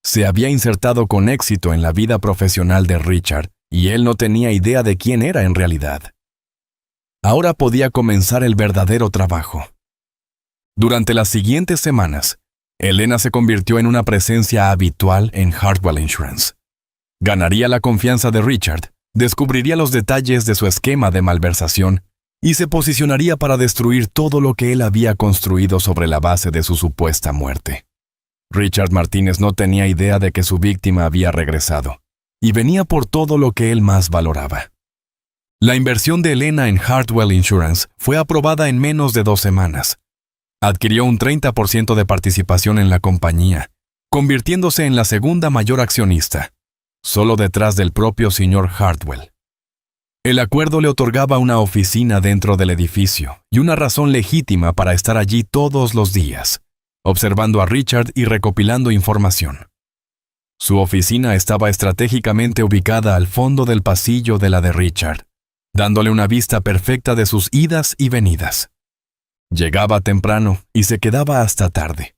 Se había insertado con éxito en la vida profesional de Richard y él no tenía idea de quién era en realidad. Ahora podía comenzar el verdadero trabajo. Durante las siguientes semanas, Elena se convirtió en una presencia habitual en Hartwell Insurance. Ganaría la confianza de Richard, descubriría los detalles de su esquema de malversación y se posicionaría para destruir todo lo que él había construido sobre la base de su supuesta muerte. Richard Martínez no tenía idea de que su víctima había regresado, y venía por todo lo que él más valoraba. La inversión de Elena en Hartwell Insurance fue aprobada en menos de 2 semanas. Adquirió un 30% de participación en la compañía, convirtiéndose en la segunda mayor accionista, solo detrás del propio señor Hartwell. El acuerdo le otorgaba una oficina dentro del edificio y una razón legítima para estar allí todos los días, observando a Richard y recopilando información. Su oficina estaba estratégicamente ubicada al fondo del pasillo de la de Richard, dándole una vista perfecta de sus idas y venidas. Llegaba temprano y se quedaba hasta tarde,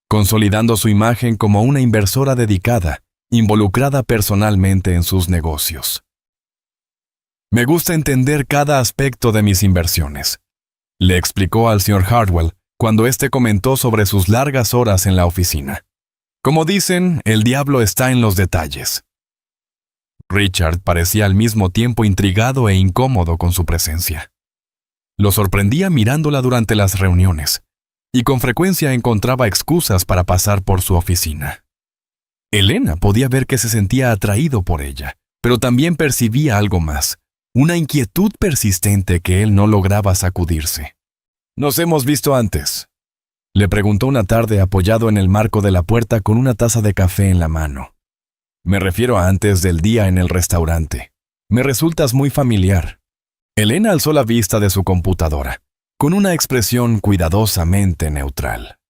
consolidando su imagen como una inversora dedicada, involucrada personalmente en sus negocios. «Me gusta entender cada aspecto de mis inversiones», le explicó al señor Hartwell cuando éste comentó sobre sus largas horas en la oficina. «Como dicen, el diablo está en los detalles». Richard parecía al mismo tiempo intrigado e incómodo con su presencia. Lo sorprendía mirándola durante las reuniones, y con frecuencia encontraba excusas para pasar por su oficina. Elena podía ver que se sentía atraído por ella, pero también percibía algo más, una inquietud persistente que él no lograba sacudirse. «¿Nos hemos visto antes?», le preguntó una tarde apoyado en el marco de la puerta con una taza de café en la mano. «Me refiero a antes del día en el restaurante. Me resultas muy familiar». Elena alzó la vista de su computadora, con una expresión cuidadosamente neutral.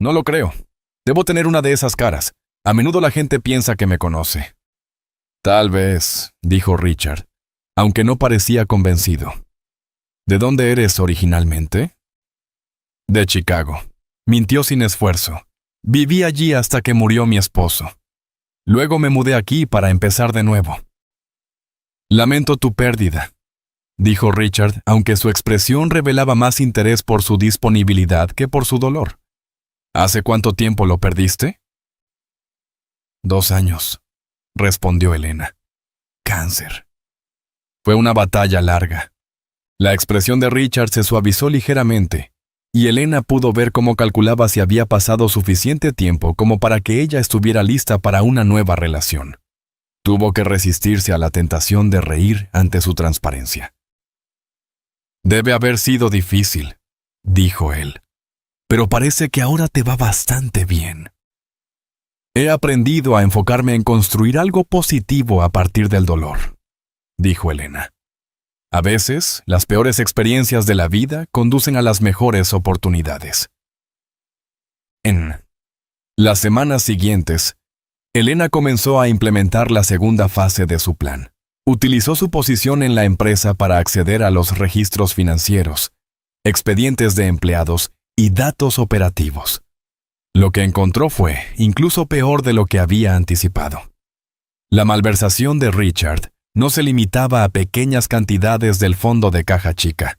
«No lo creo. Debo tener una de esas caras. A menudo la gente piensa que me conoce». «Tal vez», dijo Richard, aunque no parecía convencido. «¿De dónde eres originalmente?» «De Chicago». Mintió sin esfuerzo. «Viví allí hasta que murió mi esposo. Luego me mudé aquí para empezar de nuevo». «Lamento tu pérdida», dijo Richard, aunque su expresión revelaba más interés por su disponibilidad que por su dolor. «¿Hace cuánto tiempo lo perdiste?» «2 años», respondió Elena. «Cáncer». Fue una batalla larga. La expresión de Richard se suavizó ligeramente, y Elena pudo ver cómo calculaba si había pasado suficiente tiempo como para que ella estuviera lista para una nueva relación. Tuvo que resistirse a la tentación de reír ante su transparencia. «Debe haber sido difícil», dijo él, «pero parece que ahora te va bastante bien». «He aprendido a enfocarme en construir algo positivo a partir del dolor», dijo Elena. «A veces, las peores experiencias de la vida conducen a las mejores oportunidades». En las semanas siguientes, Elena comenzó a implementar la segunda fase de su plan. Utilizó su posición en la empresa para acceder a los registros financieros, expedientes de empleados y datos operativos. Lo que encontró fue incluso peor de lo que había anticipado. La malversación de Richard no se limitaba a pequeñas cantidades del fondo de caja chica.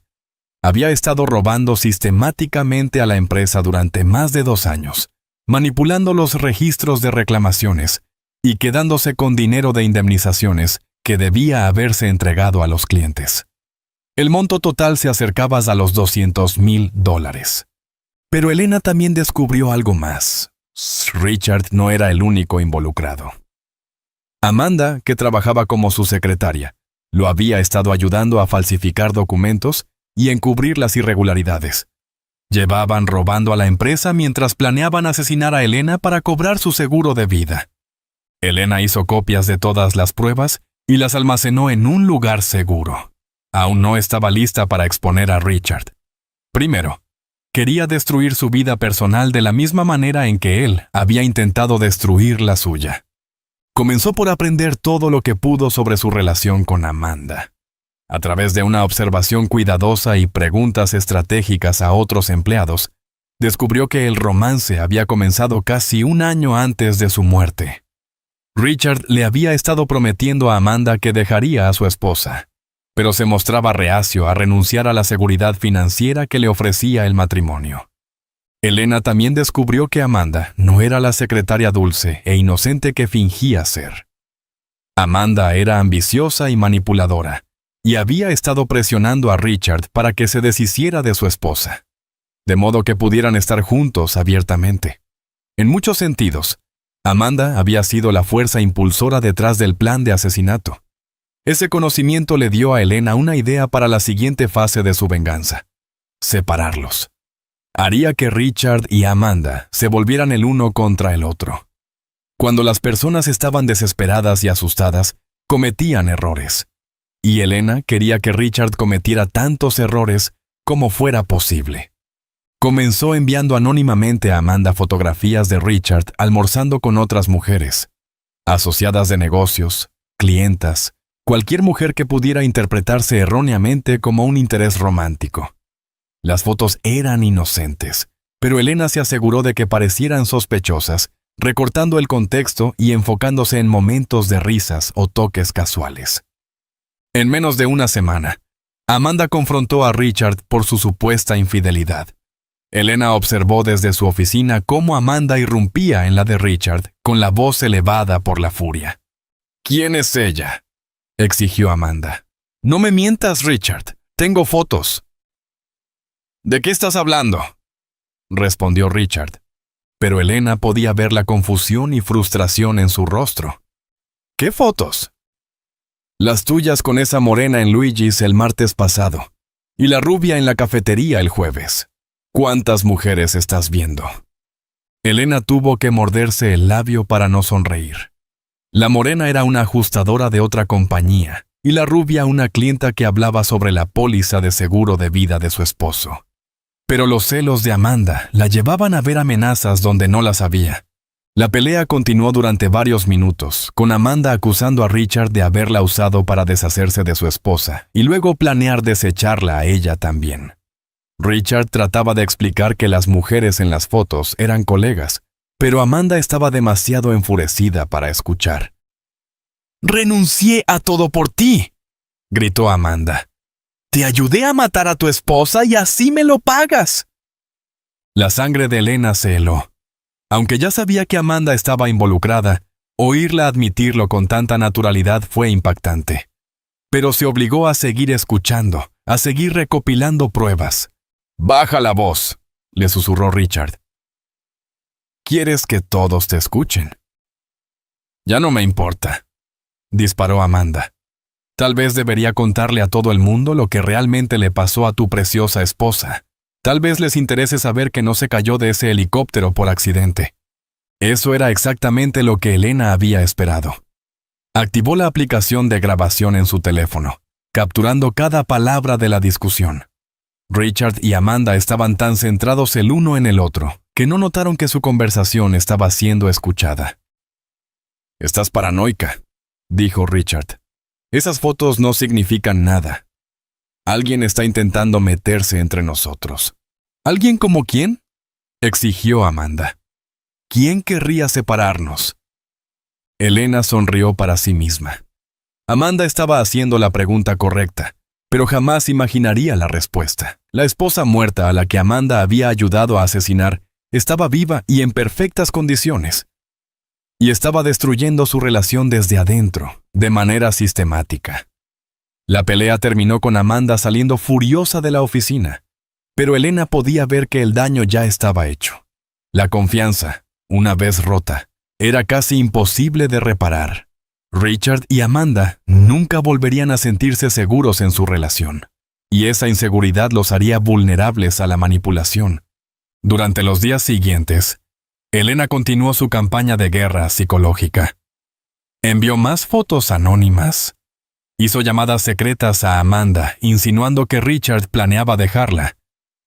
Había estado robando sistemáticamente a la empresa durante más de 2 años, manipulando los registros de reclamaciones y quedándose con dinero de indemnizaciones que debía haberse entregado a los clientes. El monto total se acercaba a los $200,000. Pero Elena también descubrió algo más. Richard no era el único involucrado. Amanda, que trabajaba como su secretaria, lo había estado ayudando a falsificar documentos y encubrir las irregularidades. Llevaban robando a la empresa mientras planeaban asesinar a Elena para cobrar su seguro de vida. Elena hizo copias de todas las pruebas y las almacenó en un lugar seguro. Aún no estaba lista para exponer a Richard. Primero, quería destruir su vida personal de la misma manera en que él había intentado destruir la suya. Comenzó por aprender todo lo que pudo sobre su relación con Amanda. A través de una observación cuidadosa y preguntas estratégicas a otros empleados, descubrió que el romance había comenzado casi un año antes de su muerte. Richard le había estado prometiendo a Amanda que dejaría a su esposa, pero se mostraba reacio a renunciar a la seguridad financiera que le ofrecía el matrimonio. Elena también descubrió que Amanda no era la secretaria dulce e inocente que fingía ser. Amanda era ambiciosa y manipuladora, y había estado presionando a Richard para que se deshiciera de su esposa, de modo que pudieran estar juntos abiertamente. En muchos sentidos, Amanda había sido la fuerza impulsora detrás del plan de asesinato. Ese conocimiento le dio a Elena una idea para la siguiente fase de su venganza: separarlos. Haría que Richard y Amanda se volvieran el uno contra el otro. Cuando las personas estaban desesperadas y asustadas, cometían errores. Y Elena quería que Richard cometiera tantos errores como fuera posible. Comenzó enviando anónimamente a Amanda fotografías de Richard almorzando con otras mujeres, asociadas de negocios, clientas, cualquier mujer que pudiera interpretarse erróneamente como un interés romántico. Las fotos eran inocentes, pero Elena se aseguró de que parecieran sospechosas, recortando el contexto y enfocándose en momentos de risas o toques casuales. En menos de una semana, Amanda confrontó a Richard por su supuesta infidelidad. Elena observó desde su oficina cómo Amanda irrumpía en la de Richard con la voz elevada por la furia. «¿Quién es ella?», exigió Amanda. «No me mientas, Richard. Tengo fotos». «¿De qué estás hablando?», respondió Richard. Pero Elena podía ver la confusión y frustración en su rostro. «¿Qué fotos?». «Las tuyas con esa morena en Luigi's el martes pasado, y la rubia en la cafetería el jueves. ¿Cuántas mujeres estás viendo?». Elena tuvo que morderse el labio para no sonreír. La morena era una ajustadora de otra compañía, y la rubia una clienta que hablaba sobre la póliza de seguro de vida de su esposo. Pero los celos de Amanda la llevaban a ver amenazas donde no las había. La pelea continuó durante varios minutos, con Amanda acusando a Richard de haberla usado para deshacerse de su esposa y luego planear desecharla a ella también. Richard trataba de explicar que las mujeres en las fotos eran colegas, pero Amanda estaba demasiado enfurecida para escuchar. «Renuncié a todo por ti», gritó Amanda. «Te ayudé a matar a tu esposa y así me lo pagas». La sangre de Elena se heló. Aunque ya sabía que Amanda estaba involucrada, oírla admitirlo con tanta naturalidad fue impactante. Pero se obligó a seguir escuchando, a seguir recopilando pruebas. «Baja la voz», le susurró Richard. «¿Quieres que todos te escuchen?». «Ya no me importa», disparó Amanda. «Tal vez debería contarle a todo el mundo lo que realmente le pasó a tu preciosa esposa. Tal vez les interese saber que no se cayó de ese helicóptero por accidente». Eso era exactamente lo que Elena había esperado. Activó la aplicación de grabación en su teléfono, capturando cada palabra de la discusión. Richard y Amanda estaban tan centrados el uno en el otro, que no notaron que su conversación estaba siendo escuchada. «Estás paranoica», dijo Richard. «Esas fotos no significan nada. Alguien está intentando meterse entre nosotros». «¿Alguien como quién?», exigió Amanda. «¿Quién querría separarnos?». Elena sonrió para sí misma. Amanda estaba haciendo la pregunta correcta, pero jamás imaginaría la respuesta. La esposa muerta a la que Amanda había ayudado a asesinar estaba viva y en perfectas condiciones. Y estaba destruyendo su relación desde adentro, de manera sistemática. La pelea terminó con Amanda saliendo furiosa de la oficina, pero Elena podía ver que el daño ya estaba hecho. La confianza, una vez rota, era casi imposible de reparar. Richard y Amanda nunca volverían a sentirse seguros en su relación, y esa inseguridad los haría vulnerables a la manipulación. Durante los días siguientes, Elena continuó su campaña de guerra psicológica. Envió más fotos anónimas. Hizo llamadas secretas a Amanda, insinuando que Richard planeaba dejarla,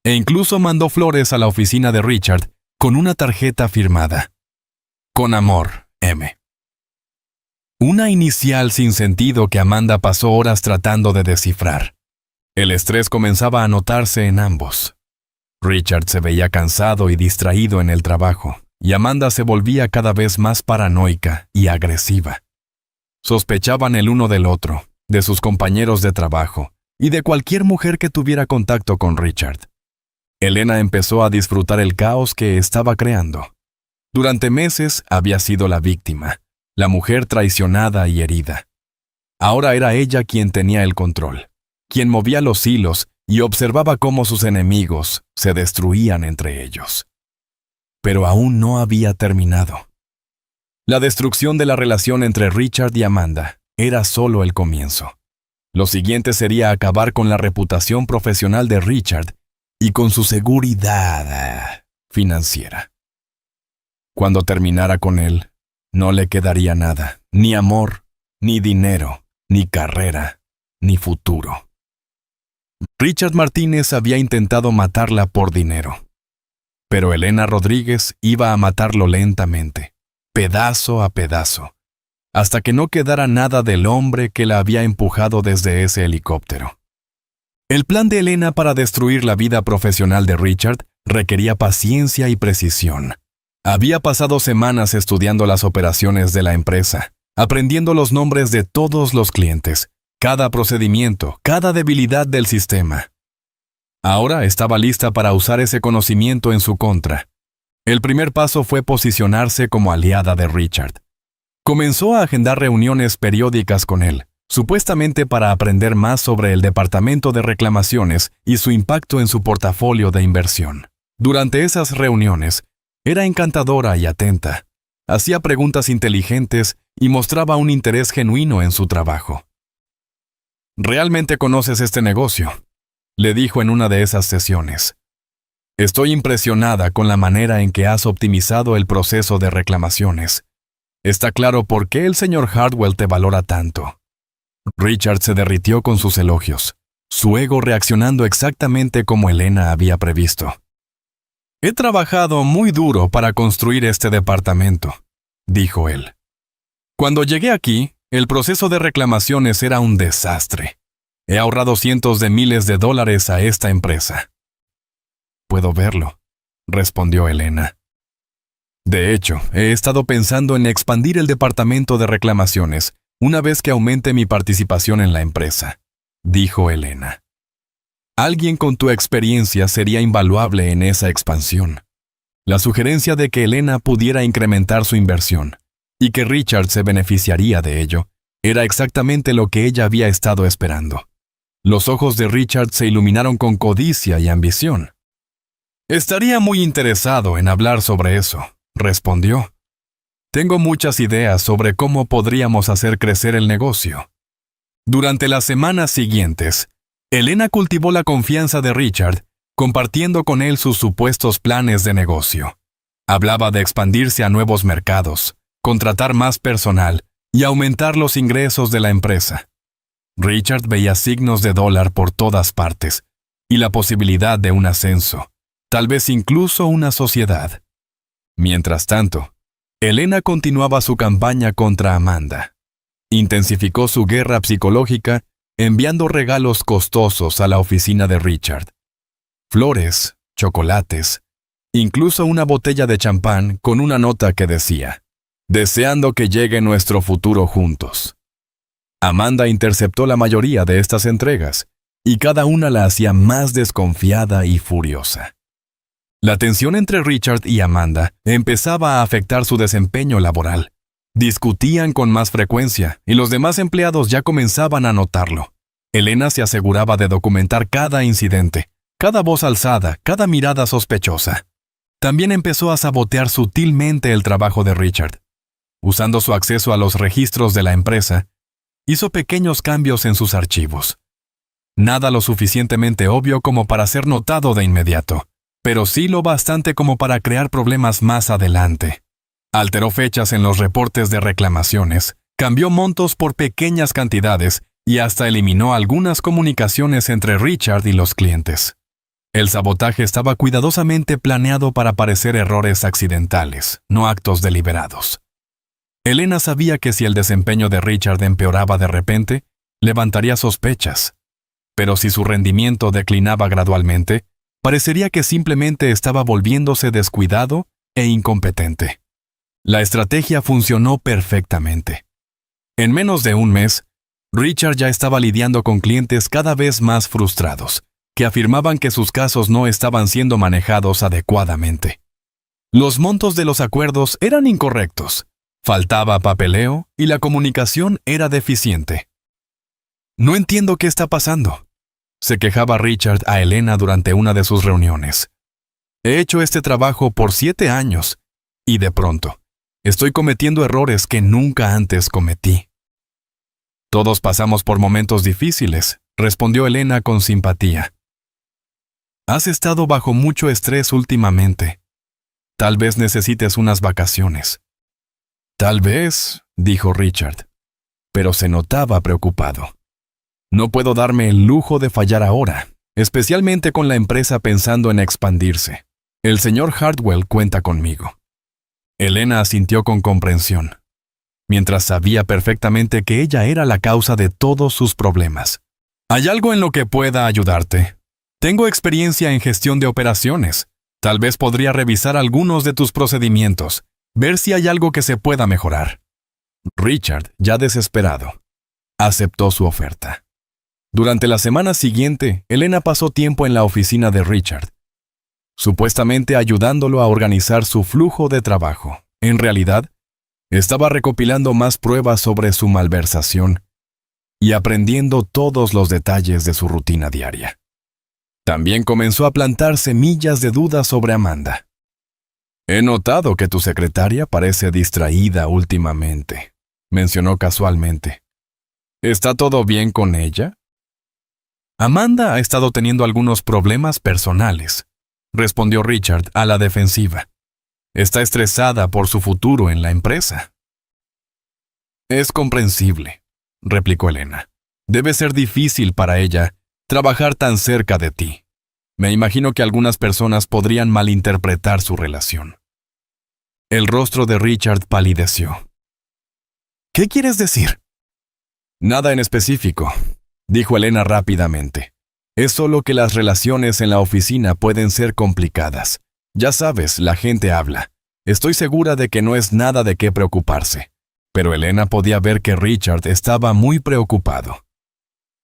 e incluso mandó flores a la oficina de Richard con una tarjeta firmada: «Con amor, M». Una inicial sin sentido que Amanda pasó horas tratando de descifrar. El estrés comenzaba a notarse en ambos. Richard se veía cansado y distraído en el trabajo, y Amanda se volvía cada vez más paranoica y agresiva. Sospechaban el uno del otro, de sus compañeros de trabajo, y de cualquier mujer que tuviera contacto con Richard. Elena empezó a disfrutar el caos que estaba creando. Durante meses había sido la víctima, la mujer traicionada y herida. Ahora era ella quien tenía el control, quien movía los hilos y observaba cómo sus enemigos se destruían entre ellos. Pero aún no había terminado. La destrucción de la relación entre Richard y Amanda era solo el comienzo. Lo siguiente sería acabar con la reputación profesional de Richard y con su seguridad financiera. Cuando terminara con él, no le quedaría nada, ni amor, ni dinero, ni carrera, ni futuro. Richard Martínez había intentado matarla por dinero, pero Elena Rodríguez iba a matarlo lentamente, pedazo a pedazo, hasta que no quedara nada del hombre que la había empujado desde ese helicóptero. El plan de Elena para destruir la vida profesional de Richard requería paciencia y precisión. Había pasado semanas estudiando las operaciones de la empresa, aprendiendo los nombres de todos los clientes, cada procedimiento, cada debilidad del sistema. Ahora estaba lista para usar ese conocimiento en su contra. El primer paso fue posicionarse como aliada de Richard. Comenzó a agendar reuniones periódicas con él, supuestamente para aprender más sobre el departamento de reclamaciones y su impacto en su portafolio de inversión. Durante esas reuniones, era encantadora y atenta. Hacía preguntas inteligentes y mostraba un interés genuino en su trabajo. «¿Realmente conoces este negocio?», le dijo en una de esas sesiones. «Estoy impresionada con la manera en que has optimizado el proceso de reclamaciones. Está claro por qué el señor Hartwell te valora tanto». Richard se derritió con sus elogios, su ego reaccionando exactamente como Elena había previsto. «He trabajado muy duro para construir este departamento», dijo él. «Cuando llegué aquí, el proceso de reclamaciones era un desastre. He ahorrado cientos de miles de dólares a esta empresa». «Puedo verlo», respondió Elena. «De hecho, he estado pensando en expandir el departamento de reclamaciones una vez que aumente mi participación en la empresa», dijo Elena. «Alguien con tu experiencia sería invaluable en esa expansión». La sugerencia de que Elena pudiera incrementar su inversión y que Richard se beneficiaría de ello era exactamente lo que ella había estado esperando. Los ojos de Richard se iluminaron con codicia y ambición. «Estaría muy interesado en hablar sobre eso», respondió. «Tengo muchas ideas sobre cómo podríamos hacer crecer el negocio». Durante las semanas siguientes, Elena cultivó la confianza de Richard, compartiendo con él sus supuestos planes de negocio. Hablaba de expandirse a nuevos mercados, contratar más personal y aumentar los ingresos de la empresa. Richard veía signos de dólar por todas partes y la posibilidad de un ascenso, tal vez incluso una sociedad. Mientras tanto, Elena continuaba su campaña contra Amanda. Intensificó su guerra psicológica enviando regalos costosos a la oficina de Richard. Flores, chocolates, incluso una botella de champán con una nota que decía: «Deseando que llegue nuestro futuro juntos». Amanda interceptó la mayoría de estas entregas, y cada una la hacía más desconfiada y furiosa. La tensión entre Richard y Amanda empezaba a afectar su desempeño laboral. Discutían con más frecuencia, y los demás empleados ya comenzaban a notarlo. Elena se aseguraba de documentar cada incidente, cada voz alzada, cada mirada sospechosa. También empezó a sabotear sutilmente el trabajo de Richard. Usando su acceso a los registros de la empresa, hizo pequeños cambios en sus archivos. Nada lo suficientemente obvio como para ser notado de inmediato, pero sí lo bastante como para crear problemas más adelante. Alteró fechas en los reportes de reclamaciones, cambió montos por pequeñas cantidades y hasta eliminó algunas comunicaciones entre Richard y los clientes. El sabotaje estaba cuidadosamente planeado para parecer errores accidentales, no actos deliberados. Elena sabía que si el desempeño de Richard empeoraba de repente, levantaría sospechas. Pero si su rendimiento declinaba gradualmente, parecería que simplemente estaba volviéndose descuidado e incompetente. La estrategia funcionó perfectamente. En menos de un mes, Richard ya estaba lidiando con clientes cada vez más frustrados, que afirmaban que sus casos no estaban siendo manejados adecuadamente. Los montos de los acuerdos eran incorrectos, faltaba papeleo y la comunicación era deficiente. «No entiendo qué está pasando», se quejaba Richard a Elena durante una de sus reuniones. «He hecho este trabajo por 7 años y de pronto estoy cometiendo errores que nunca antes cometí». «Todos pasamos por momentos difíciles», respondió Elena con simpatía. «Has estado bajo mucho estrés últimamente. Tal vez necesites unas vacaciones». «Tal vez», dijo Richard, pero se notaba preocupado. «No puedo darme el lujo de fallar ahora, especialmente con la empresa pensando en expandirse. El señor Hartwell cuenta conmigo». Elena asintió con comprensión, mientras sabía perfectamente que ella era la causa de todos sus problemas. «¿Hay algo en lo que pueda ayudarte? Tengo experiencia en gestión de operaciones. Tal vez podría revisar algunos de tus procedimientos, ver si hay algo que se pueda mejorar». Richard, ya desesperado, aceptó su oferta. Durante la semana siguiente, Elena pasó tiempo en la oficina de Richard, supuestamente ayudándolo a organizar su flujo de trabajo. En realidad, estaba recopilando más pruebas sobre su malversación y aprendiendo todos los detalles de su rutina diaria. También comenzó a plantar semillas de dudas sobre Amanda. «He notado que tu secretaria parece distraída últimamente», mencionó casualmente. «¿Está todo bien con ella?» «Amanda ha estado teniendo algunos problemas personales», respondió Richard a la defensiva. «Está estresada por su futuro en la empresa». «Es comprensible», replicó Elena. «Debe ser difícil para ella trabajar tan cerca de ti. Me imagino que algunas personas podrían malinterpretar su relación». El rostro de Richard palideció. «¿Qué quieres decir?» «Nada en específico», dijo Elena rápidamente. «Es solo que las relaciones en la oficina pueden ser complicadas. Ya sabes, la gente habla. Estoy segura de que no es nada de qué preocuparse». Pero Elena podía ver que Richard estaba muy preocupado.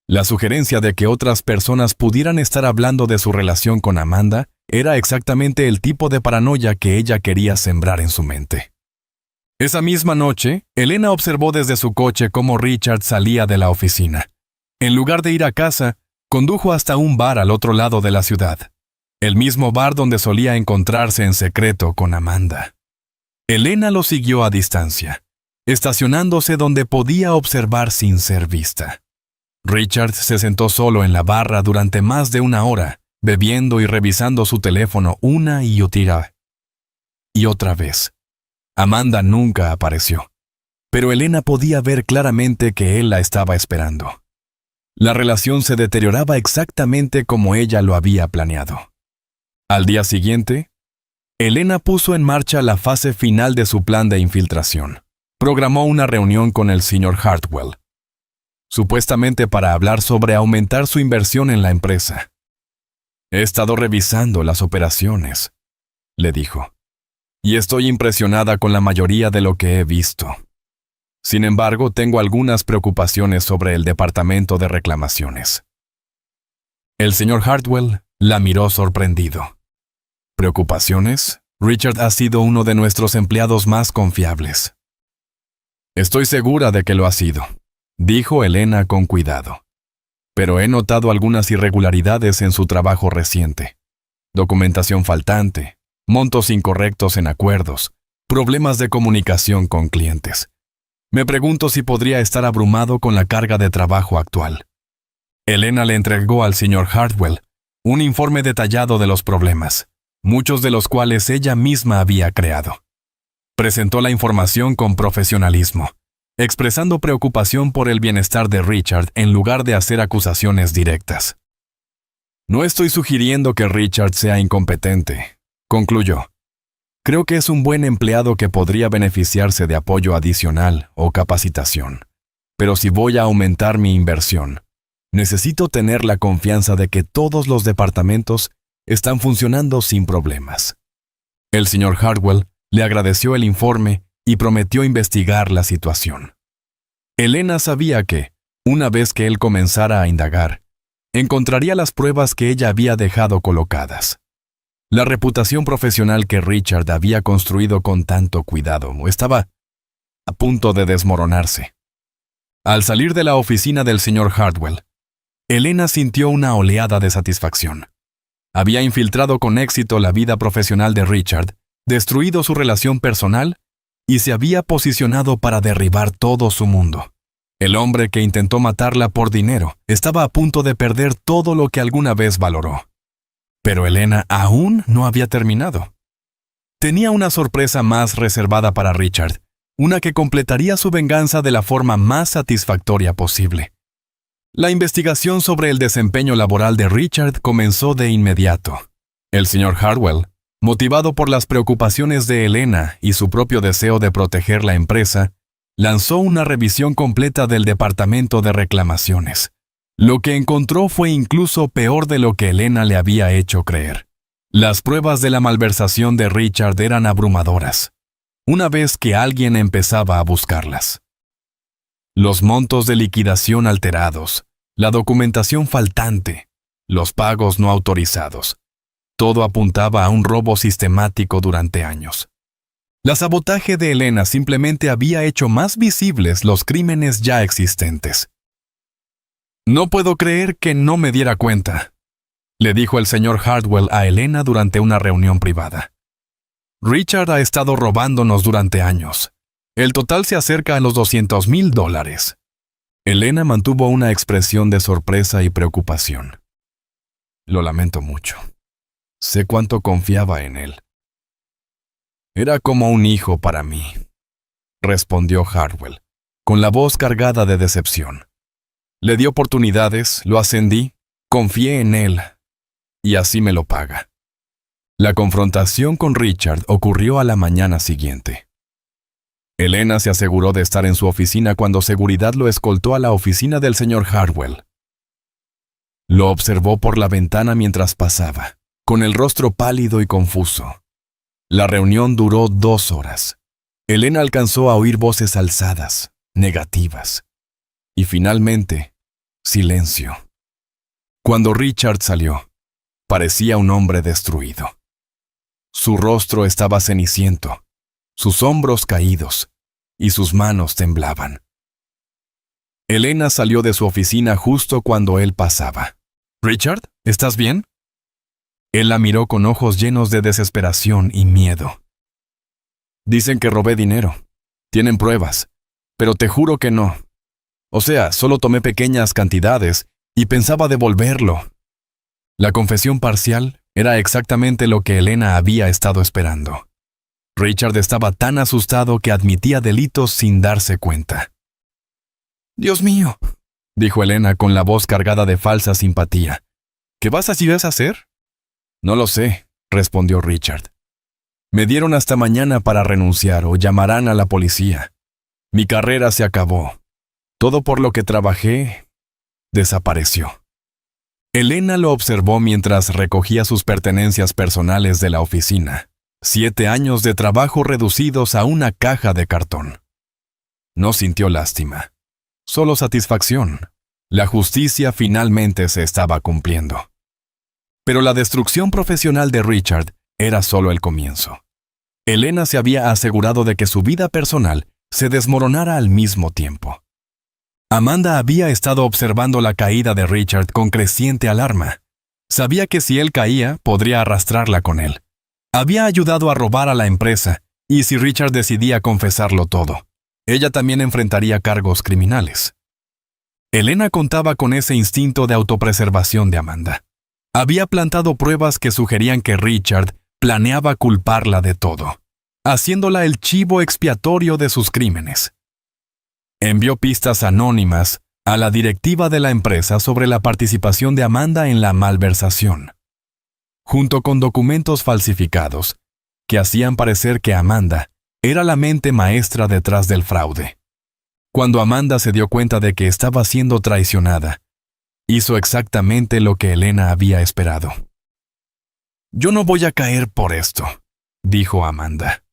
La sugerencia de que otras personas pudieran estar hablando de su relación con Amanda era exactamente el tipo de paranoia que ella quería sembrar en su mente. Esa misma noche, Elena observó desde su coche cómo Richard salía de la oficina. En lugar de ir a casa, condujo hasta un bar al otro lado de la ciudad, el mismo bar donde solía encontrarse en secreto con Amanda. Elena lo siguió a distancia, estacionándose donde podía observar sin ser vista. Richard se sentó solo en la barra durante más de 1 hora, bebiendo y revisando su teléfono una y otra vez. Amanda nunca apareció, pero Elena podía ver claramente que él la estaba esperando. La relación se deterioraba exactamente como ella lo había planeado. Al día siguiente, Elena puso en marcha la fase final de su plan de infiltración. Programó una reunión con el señor Hartwell, supuestamente para hablar sobre aumentar su inversión en la empresa. «He estado revisando las operaciones», le dijo, «y estoy impresionada con la mayoría de lo que he visto. Sin embargo, tengo algunas preocupaciones sobre el departamento de reclamaciones». El señor Hartwell la miró sorprendido. «¿Preocupaciones? Richard ha sido uno de nuestros empleados más confiables». «Estoy segura de que lo ha sido», dijo Elena con cuidado. «Pero he notado algunas irregularidades en su trabajo reciente. Documentación faltante, montos incorrectos en acuerdos, problemas de comunicación con clientes. Me pregunto si podría estar abrumado con la carga de trabajo actual». Elena le entregó al señor Hartwell un informe detallado de los problemas, muchos de los cuales ella misma había creado. Presentó la información con profesionalismo, expresando preocupación por el bienestar de Richard en lugar de hacer acusaciones directas. «No estoy sugiriendo que Richard sea incompetente», concluyó. Creo que es un buen empleado que podría beneficiarse de apoyo adicional o capacitación. Pero si voy a aumentar mi inversión, necesito tener la confianza de que todos los departamentos están funcionando sin problemas. El señor Hartwell le agradeció el informe y prometió investigar la situación. Elena sabía que, una vez que él comenzara a indagar, encontraría las pruebas que ella había dejado colocadas. La reputación profesional que Richard había construido con tanto cuidado estaba a punto de desmoronarse. Al salir de la oficina del señor Hartwell, Elena sintió una oleada de satisfacción. Había infiltrado con éxito la vida profesional de Richard, destruido su relación personal y se había posicionado para derribar todo su mundo. El hombre que intentó matarla por dinero estaba a punto de perder todo lo que alguna vez valoró. Pero Elena aún no había terminado. Tenía una sorpresa más reservada para Richard, una que completaría su venganza de la forma más satisfactoria posible. La investigación sobre el desempeño laboral de Richard comenzó de inmediato. El señor Hartwell, motivado por las preocupaciones de Elena y su propio deseo de proteger la empresa, lanzó una revisión completa del departamento de reclamaciones. Lo que encontró fue incluso peor de lo que Elena le había hecho creer. Las pruebas de la malversación de Richard eran abrumadoras, una vez que alguien empezaba a buscarlas. Los montos de liquidación alterados, la documentación faltante, los pagos no autorizados. Todo apuntaba a un robo sistemático durante años. La sabotaje de Elena simplemente había hecho más visibles los crímenes ya existentes. «No puedo creer que no me diera cuenta», le dijo el señor Hartwell a Elena durante una reunión privada. «Richard ha estado robándonos durante años. El total se acerca a los $200,000. Elena mantuvo una expresión de sorpresa y preocupación. «Lo lamento mucho. Sé cuánto confiaba en él». «Era como un hijo para mí», respondió Hartwell, con la voz cargada de decepción. «Le di oportunidades, lo ascendí, confié en él, y así me lo paga». La confrontación con Richard ocurrió a la mañana siguiente. Elena se aseguró de estar en su oficina cuando seguridad lo escoltó a la oficina del señor Hartwell. Lo observó por la ventana mientras pasaba, con el rostro pálido y confuso. La reunión duró 2 horas. Elena alcanzó a oír voces alzadas, negativas. Y finalmente, silencio. Cuando Richard salió, parecía un hombre destruido. Su rostro estaba ceniciento, sus hombros caídos, y sus manos temblaban. Elena salió de su oficina justo cuando él pasaba. «Richard, ¿estás bien?» Él la miró con ojos llenos de desesperación y miedo. «Dicen que robé dinero. Tienen pruebas. Pero te juro que no. O sea, solo tomé pequeñas cantidades y pensaba devolverlo». La confesión parcial era exactamente lo que Elena había estado esperando. Richard estaba tan asustado que admitía delitos sin darse cuenta. «Dios mío», dijo Elena con la voz cargada de falsa simpatía. «¿Qué vas a hacer?» «No lo sé», respondió Richard. «Me dieron hasta mañana para renunciar o llamarán a la policía. Mi carrera se acabó. Todo por lo que trabajé desapareció». Elena lo observó mientras recogía sus pertenencias personales de la oficina. 7 años de trabajo reducidos a una caja de cartón. No sintió lástima, solo satisfacción. La justicia finalmente se estaba cumpliendo. Pero la destrucción profesional de Richard era solo el comienzo. Elena se había asegurado de que su vida personal se desmoronara al mismo tiempo. Amanda había estado observando la caída de Richard con creciente alarma. Sabía que si él caía, podría arrastrarla con él. Había ayudado a robar a la empresa, y si Richard decidía confesarlo todo, ella también enfrentaría cargos criminales. Elena contaba con ese instinto de autopreservación de Amanda. Había plantado pruebas que sugerían que Richard planeaba culparla de todo, haciéndola el chivo expiatorio de sus crímenes. Envió pistas anónimas a la directiva de la empresa sobre la participación de Amanda en la malversación. Junto con documentos falsificados, que hacían parecer que Amanda era la mente maestra detrás del fraude. Cuando Amanda se dio cuenta de que estaba siendo traicionada, hizo exactamente lo que Elena había esperado. «Yo no voy a caer por esto», dijo Amanda.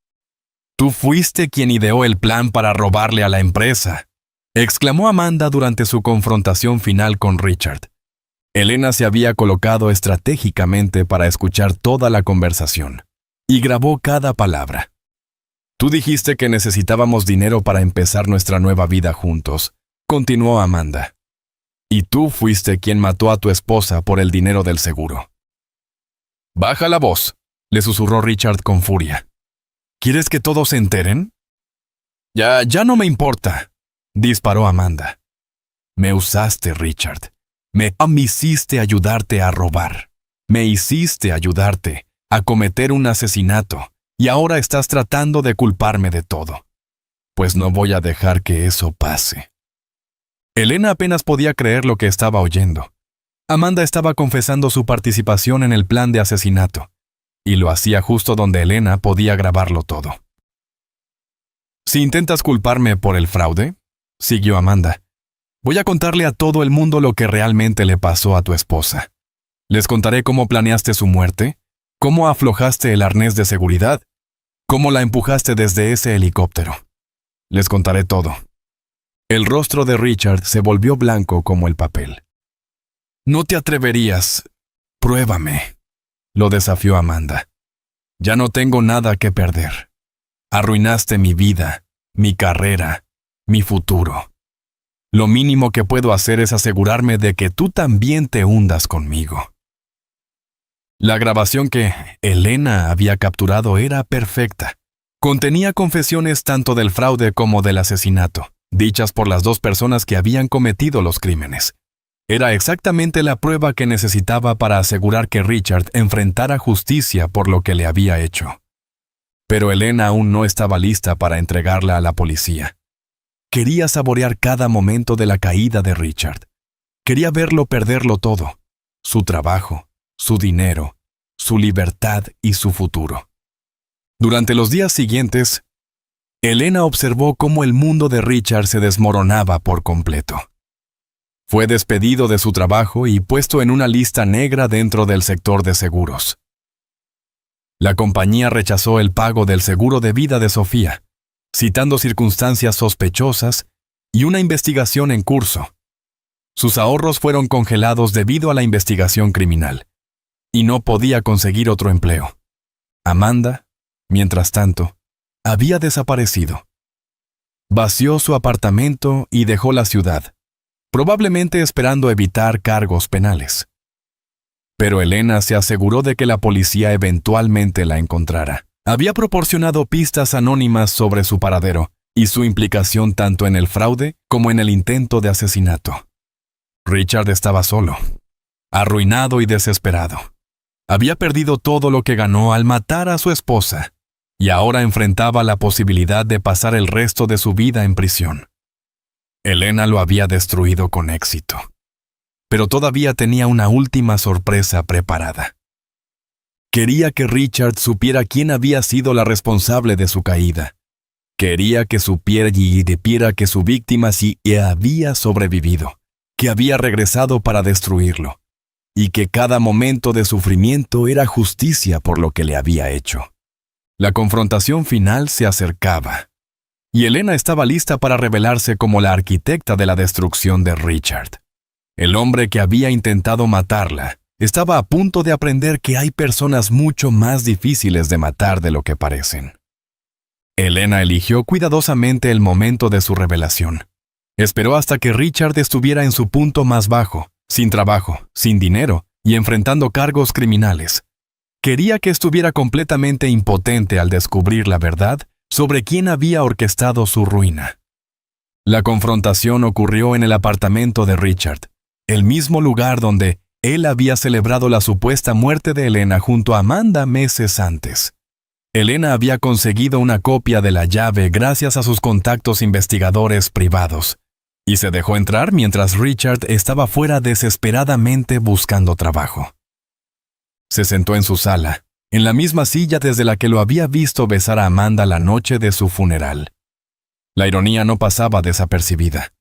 «Tú fuiste quien ideó el plan para robarle a la empresa», exclamó Amanda durante su confrontación final con Richard. Elena se había colocado estratégicamente para escuchar toda la conversación y grabó cada palabra. «Tú dijiste que necesitábamos dinero para empezar nuestra nueva vida juntos», continuó Amanda. «Y tú fuiste quien mató a tu esposa por el dinero del seguro». «Baja la voz», le susurró Richard con furia. «¿Quieres que todos se enteren?» Ya no me importa», disparó Amanda. «Me usaste, Richard. Me hiciste ayudarte a robar. Me hiciste ayudarte a cometer un asesinato y ahora estás tratando de culparme de todo. Pues no voy a dejar que eso pase». Elena apenas podía creer lo que estaba oyendo. Amanda estaba confesando su participación en el plan de asesinato, y lo hacía justo donde Elena podía grabarlo todo. «Si intentas culparme por el fraude», siguió Amanda, «voy a contarle a todo el mundo lo que realmente le pasó a tu esposa. Les contaré cómo planeaste su muerte, cómo aflojaste el arnés de seguridad, cómo la empujaste desde ese helicóptero. Les contaré todo». El rostro de Richard se volvió blanco como el papel. «No te atreverías. Pruébame», lo desafió Amanda. «Ya no tengo nada que perder. Arruinaste mi vida, mi carrera, mi futuro. Lo mínimo que puedo hacer es asegurarme de que tú también te hundas conmigo». La grabación que Elena había capturado era perfecta. Contenía confesiones tanto del fraude como del asesinato, dichas por las dos personas que habían cometido los crímenes. Era exactamente la prueba que necesitaba para asegurar que Richard enfrentara justicia por lo que le había hecho. Pero Elena aún no estaba lista para entregarla a la policía. Quería saborear cada momento de la caída de Richard. Quería verlo perderlo todo: su trabajo, su dinero, su libertad y su futuro. Durante los días siguientes, Elena observó cómo el mundo de Richard se desmoronaba por completo. Fue despedido de su trabajo y puesto en una lista negra dentro del sector de seguros. La compañía rechazó el pago del seguro de vida de Sofía, citando circunstancias sospechosas y una investigación en curso. Sus ahorros fueron congelados debido a la investigación criminal, y no podía conseguir otro empleo. Amanda, mientras tanto, había desaparecido. Vació su apartamento y dejó la ciudad, probablemente esperando evitar cargos penales. Pero Elena se aseguró de que la policía eventualmente la encontrara. Había proporcionado pistas anónimas sobre su paradero y su implicación tanto en el fraude como en el intento de asesinato. Richard estaba solo, arruinado y desesperado. Había perdido todo lo que ganó al matar a su esposa, y ahora enfrentaba la posibilidad de pasar el resto de su vida en prisión. Elena lo había destruido con éxito, pero todavía tenía una última sorpresa preparada. Quería que Richard supiera quién había sido la responsable de su caída. Quería que supiera que su víctima sí había sobrevivido, que había regresado para destruirlo, y que cada momento de sufrimiento era justicia por lo que le había hecho. La confrontación final se acercaba, y Elena estaba lista para revelarse como la arquitecta de la destrucción de Richard. El hombre que había intentado matarla estaba a punto de aprender que hay personas mucho más difíciles de matar de lo que parecen. Elena eligió cuidadosamente el momento de su revelación. Esperó hasta que Richard estuviera en su punto más bajo, sin trabajo, sin dinero y enfrentando cargos criminales. Quería que estuviera completamente impotente al descubrir la verdad sobre quién había orquestado su ruina. La confrontación ocurrió en el apartamento de Richard, el mismo lugar donde él había celebrado la supuesta muerte de Elena junto a Amanda meses antes. Elena había conseguido una copia de la llave gracias a sus contactos investigadores privados, y se dejó entrar mientras Richard estaba fuera desesperadamente buscando trabajo. Se sentó en su sala, en la misma silla desde la que lo había visto besar a Amanda la noche de su funeral. La ironía no pasaba desapercibida.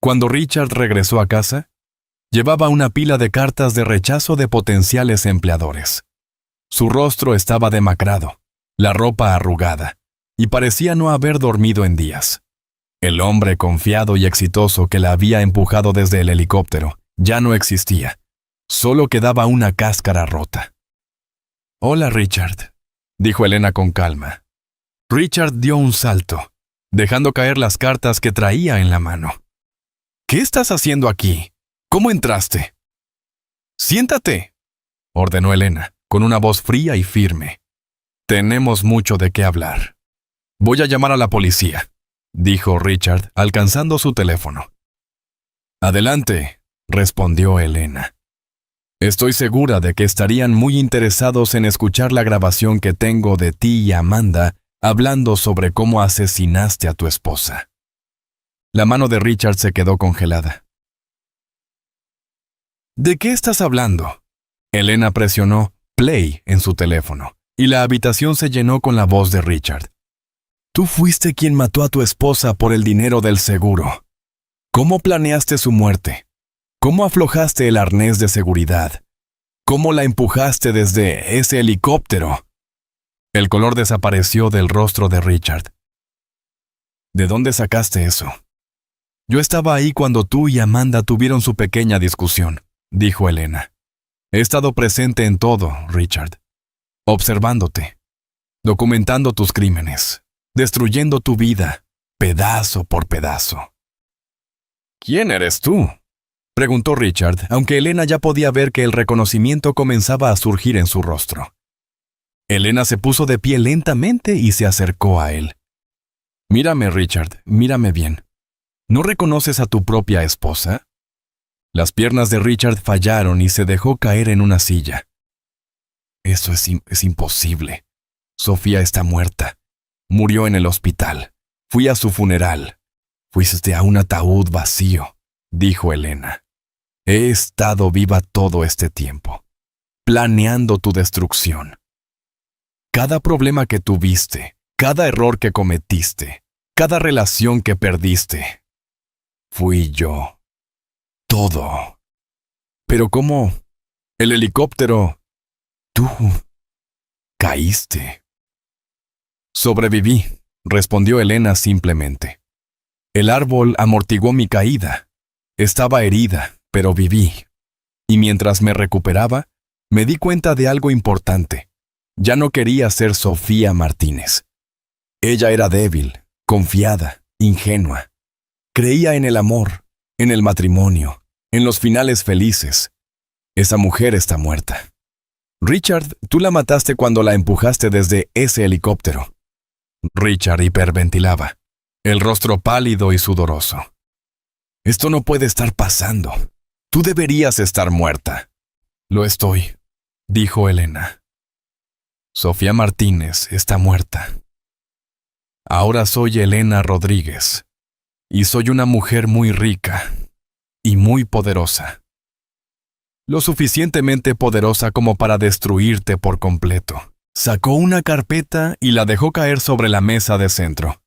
Cuando Richard regresó a casa, llevaba una pila de cartas de rechazo de potenciales empleadores. Su rostro estaba demacrado, la ropa arrugada, y parecía no haber dormido en días. El hombre confiado y exitoso que la había empujado desde el helicóptero ya no existía. Solo quedaba una cáscara rota. «Hola, Richard», dijo Elena con calma. Richard dio un salto, dejando caer las cartas que traía en la mano. «¿Qué estás haciendo aquí? ¿Cómo entraste?» «Siéntate», ordenó Elena, con una voz fría y firme. «Tenemos mucho de qué hablar». «Voy a llamar a la policía», dijo Richard, alcanzando su teléfono. «Adelante», respondió Elena. «Estoy segura de que estarían muy interesados en escuchar la grabación que tengo de ti y Amanda hablando sobre cómo asesinaste a tu esposa». La mano de Richard se quedó congelada. «¿De qué estás hablando?». Elena presionó play en su teléfono, y la habitación se llenó con la voz de Richard. «Tú fuiste quien mató a tu esposa por el dinero del seguro. ¿Cómo planeaste su muerte? ¿Cómo aflojaste el arnés de seguridad? ¿Cómo la empujaste desde ese helicóptero?». El color desapareció del rostro de Richard. «¿De dónde sacaste eso?». «Yo estaba ahí cuando tú y Amanda tuvieron su pequeña discusión», dijo Elena. «He estado presente en todo, Richard. Observándote, documentando tus crímenes, destruyendo tu vida, pedazo por pedazo». «¿Quién eres tú?», preguntó Richard, aunque Elena ya podía ver que el reconocimiento comenzaba a surgir en su rostro. Elena se puso de pie lentamente y se acercó a él. «Mírame, Richard, mírame bien. ¿No reconoces a tu propia esposa?». Las piernas de Richard fallaron y se dejó caer en una silla. «Eso es imposible. Sofía está muerta. Murió en el hospital. Fui a su funeral. Fuiste a un ataúd vacío», dijo Elena. «He estado viva todo este tiempo, planeando tu destrucción. Cada problema que tuviste, cada error que cometiste, cada relación que perdiste, fui yo. Todo. Pero ¿cómo? El helicóptero. Tú caíste». «Sobreviví», respondió Elena simplemente. «El árbol amortiguó mi caída. Estaba herida, pero viví. Y mientras me recuperaba, me di cuenta de algo importante. Ya no quería ser Sofía Martínez. Ella era débil, confiada, ingenua. Creía en el amor, en el matrimonio, en los finales felices. Esa mujer está muerta. Richard, tú la mataste cuando la empujaste desde ese helicóptero». Richard hiperventilaba, el rostro pálido y sudoroso. «Esto no puede estar pasando. Tú deberías estar muerta». «Lo estoy», dijo Elena. «Sofía Martínez está muerta. Ahora soy Elena Rodríguez, y soy una mujer muy rica y muy poderosa. Lo suficientemente poderosa como para destruirte por completo». Sacó una carpeta y la dejó caer sobre la mesa de centro.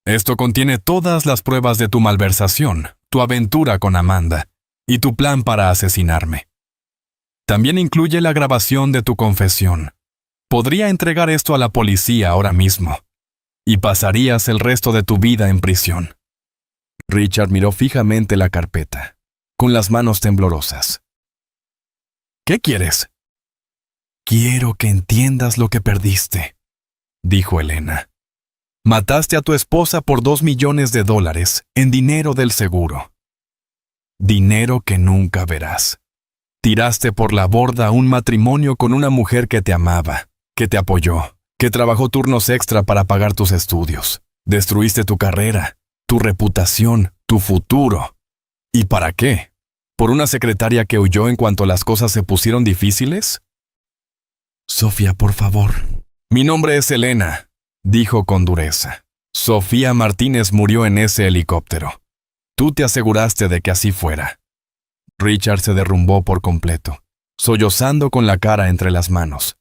«Esto contiene todas las pruebas de tu malversación, tu aventura con Amanda y tu plan para asesinarme. También incluye la grabación de tu confesión. Podría entregar esto a la policía ahora mismo, y pasarías el resto de tu vida en prisión». Richard miró fijamente la carpeta, con las manos temblorosas. «¿Qué quieres?». «Quiero que entiendas lo que perdiste», dijo Elena. «Mataste a tu esposa por $2 millones en dinero del seguro. Dinero que nunca verás. Tiraste por la borda un matrimonio con una mujer que te amaba, que te apoyó, que trabajó turnos extra para pagar tus estudios. Destruiste tu carrera, tu reputación, tu futuro. ¿Y para qué? ¿Por una secretaria que huyó en cuanto las cosas se pusieron difíciles?». «Sofía, por favor». «Mi nombre es Elena», dijo con dureza. «Sofía Martínez murió en ese helicóptero. Tú te aseguraste de que así fuera». Richard se derrumbó por completo, sollozando con la cara entre las manos,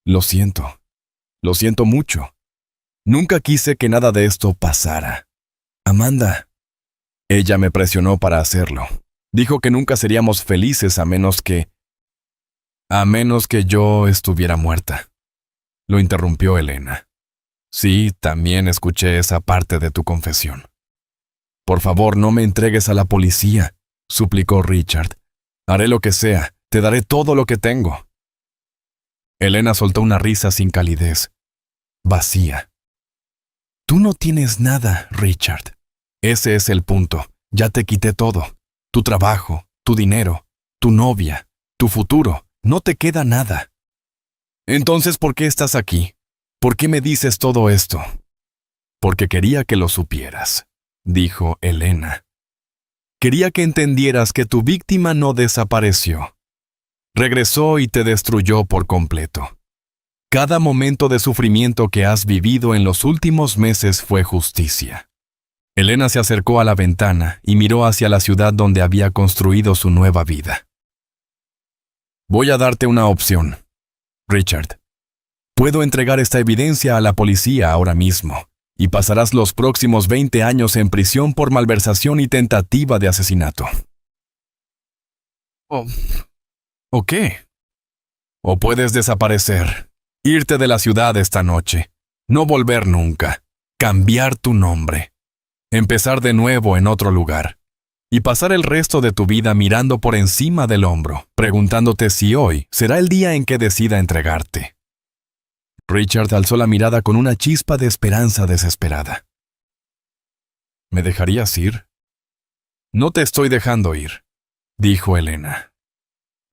Lo siento mucho. Nunca quise que nada de esto pasara. Amanda. Ella me presionó para hacerlo. Dijo que nunca seríamos felices a menos que yo estuviera muerta. Lo interrumpió Elena. Sí, también escuché esa parte de tu confesión. Por favor, no me entregues a la policía, suplicó Richard. Haré lo que sea, te daré todo lo que tengo. Elena soltó una risa sin calidez, vacía. Tú no tienes nada, Richard. Ese es el punto. Ya te quité todo. Tu trabajo, tu dinero, tu novia, tu futuro. No te queda nada. Entonces, ¿por qué estás aquí? ¿Por qué me dices todo esto? Porque quería que lo supieras, dijo Elena. Quería que entendieras que tu víctima no desapareció. Regresó y te destruyó por completo. Cada momento de sufrimiento que has vivido en los últimos meses fue justicia. Elena se acercó a la ventana y miró hacia la ciudad donde había construido su nueva vida. Voy a darte una opción, Richard. Puedo entregar esta evidencia a la policía ahora mismo, y pasarás los próximos 20 años en prisión por malversación y tentativa de asesinato. ¿O qué? O puedes desaparecer, irte de la ciudad esta noche, no volver nunca, cambiar tu nombre, empezar de nuevo en otro lugar, y pasar el resto de tu vida mirando por encima del hombro, preguntándote si hoy será el día en que decida entregarte. Richard alzó la mirada con una chispa de esperanza desesperada. ¿Me dejarías ir? No te estoy dejando ir, dijo Elena.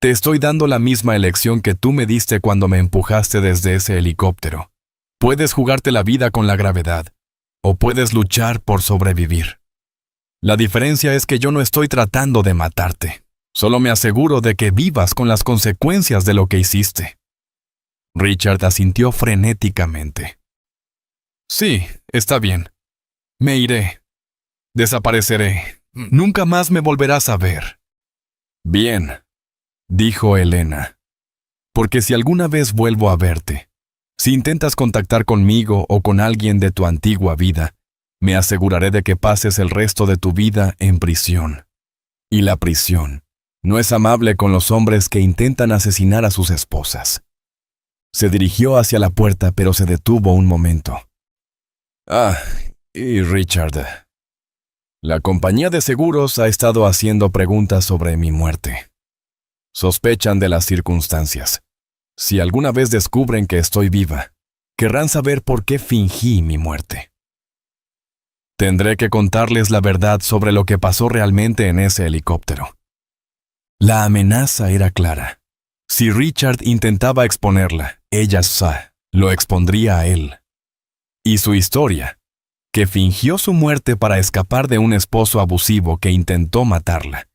Te estoy dando la misma elección que tú me diste cuando me empujaste desde ese helicóptero. Puedes jugarte la vida con la gravedad, o puedes luchar por sobrevivir. La diferencia es que yo no estoy tratando de matarte. Solo me aseguro de que vivas con las consecuencias de lo que hiciste. Richard asintió frenéticamente. Sí, está bien. Me iré. Desapareceré. Nunca más me volverás a ver. Bien, dijo Elena. Porque si alguna vez vuelvo a verte, si intentas contactar conmigo o con alguien de tu antigua vida, me aseguraré de que pases el resto de tu vida en prisión. Y la prisión no es amable con los hombres que intentan asesinar a sus esposas. Se dirigió hacia la puerta, pero se detuvo un momento. Y Richard. La compañía de seguros ha estado haciendo preguntas sobre mi muerte. Sospechan de las circunstancias. Si alguna vez descubren que estoy viva, querrán saber por qué fingí mi muerte. Tendré que contarles la verdad sobre lo que pasó realmente en ese helicóptero. La amenaza era clara. Si Richard intentaba exponerla, ella lo expondría a él. Y su historia, que fingió su muerte para escapar de un esposo abusivo que intentó matarla,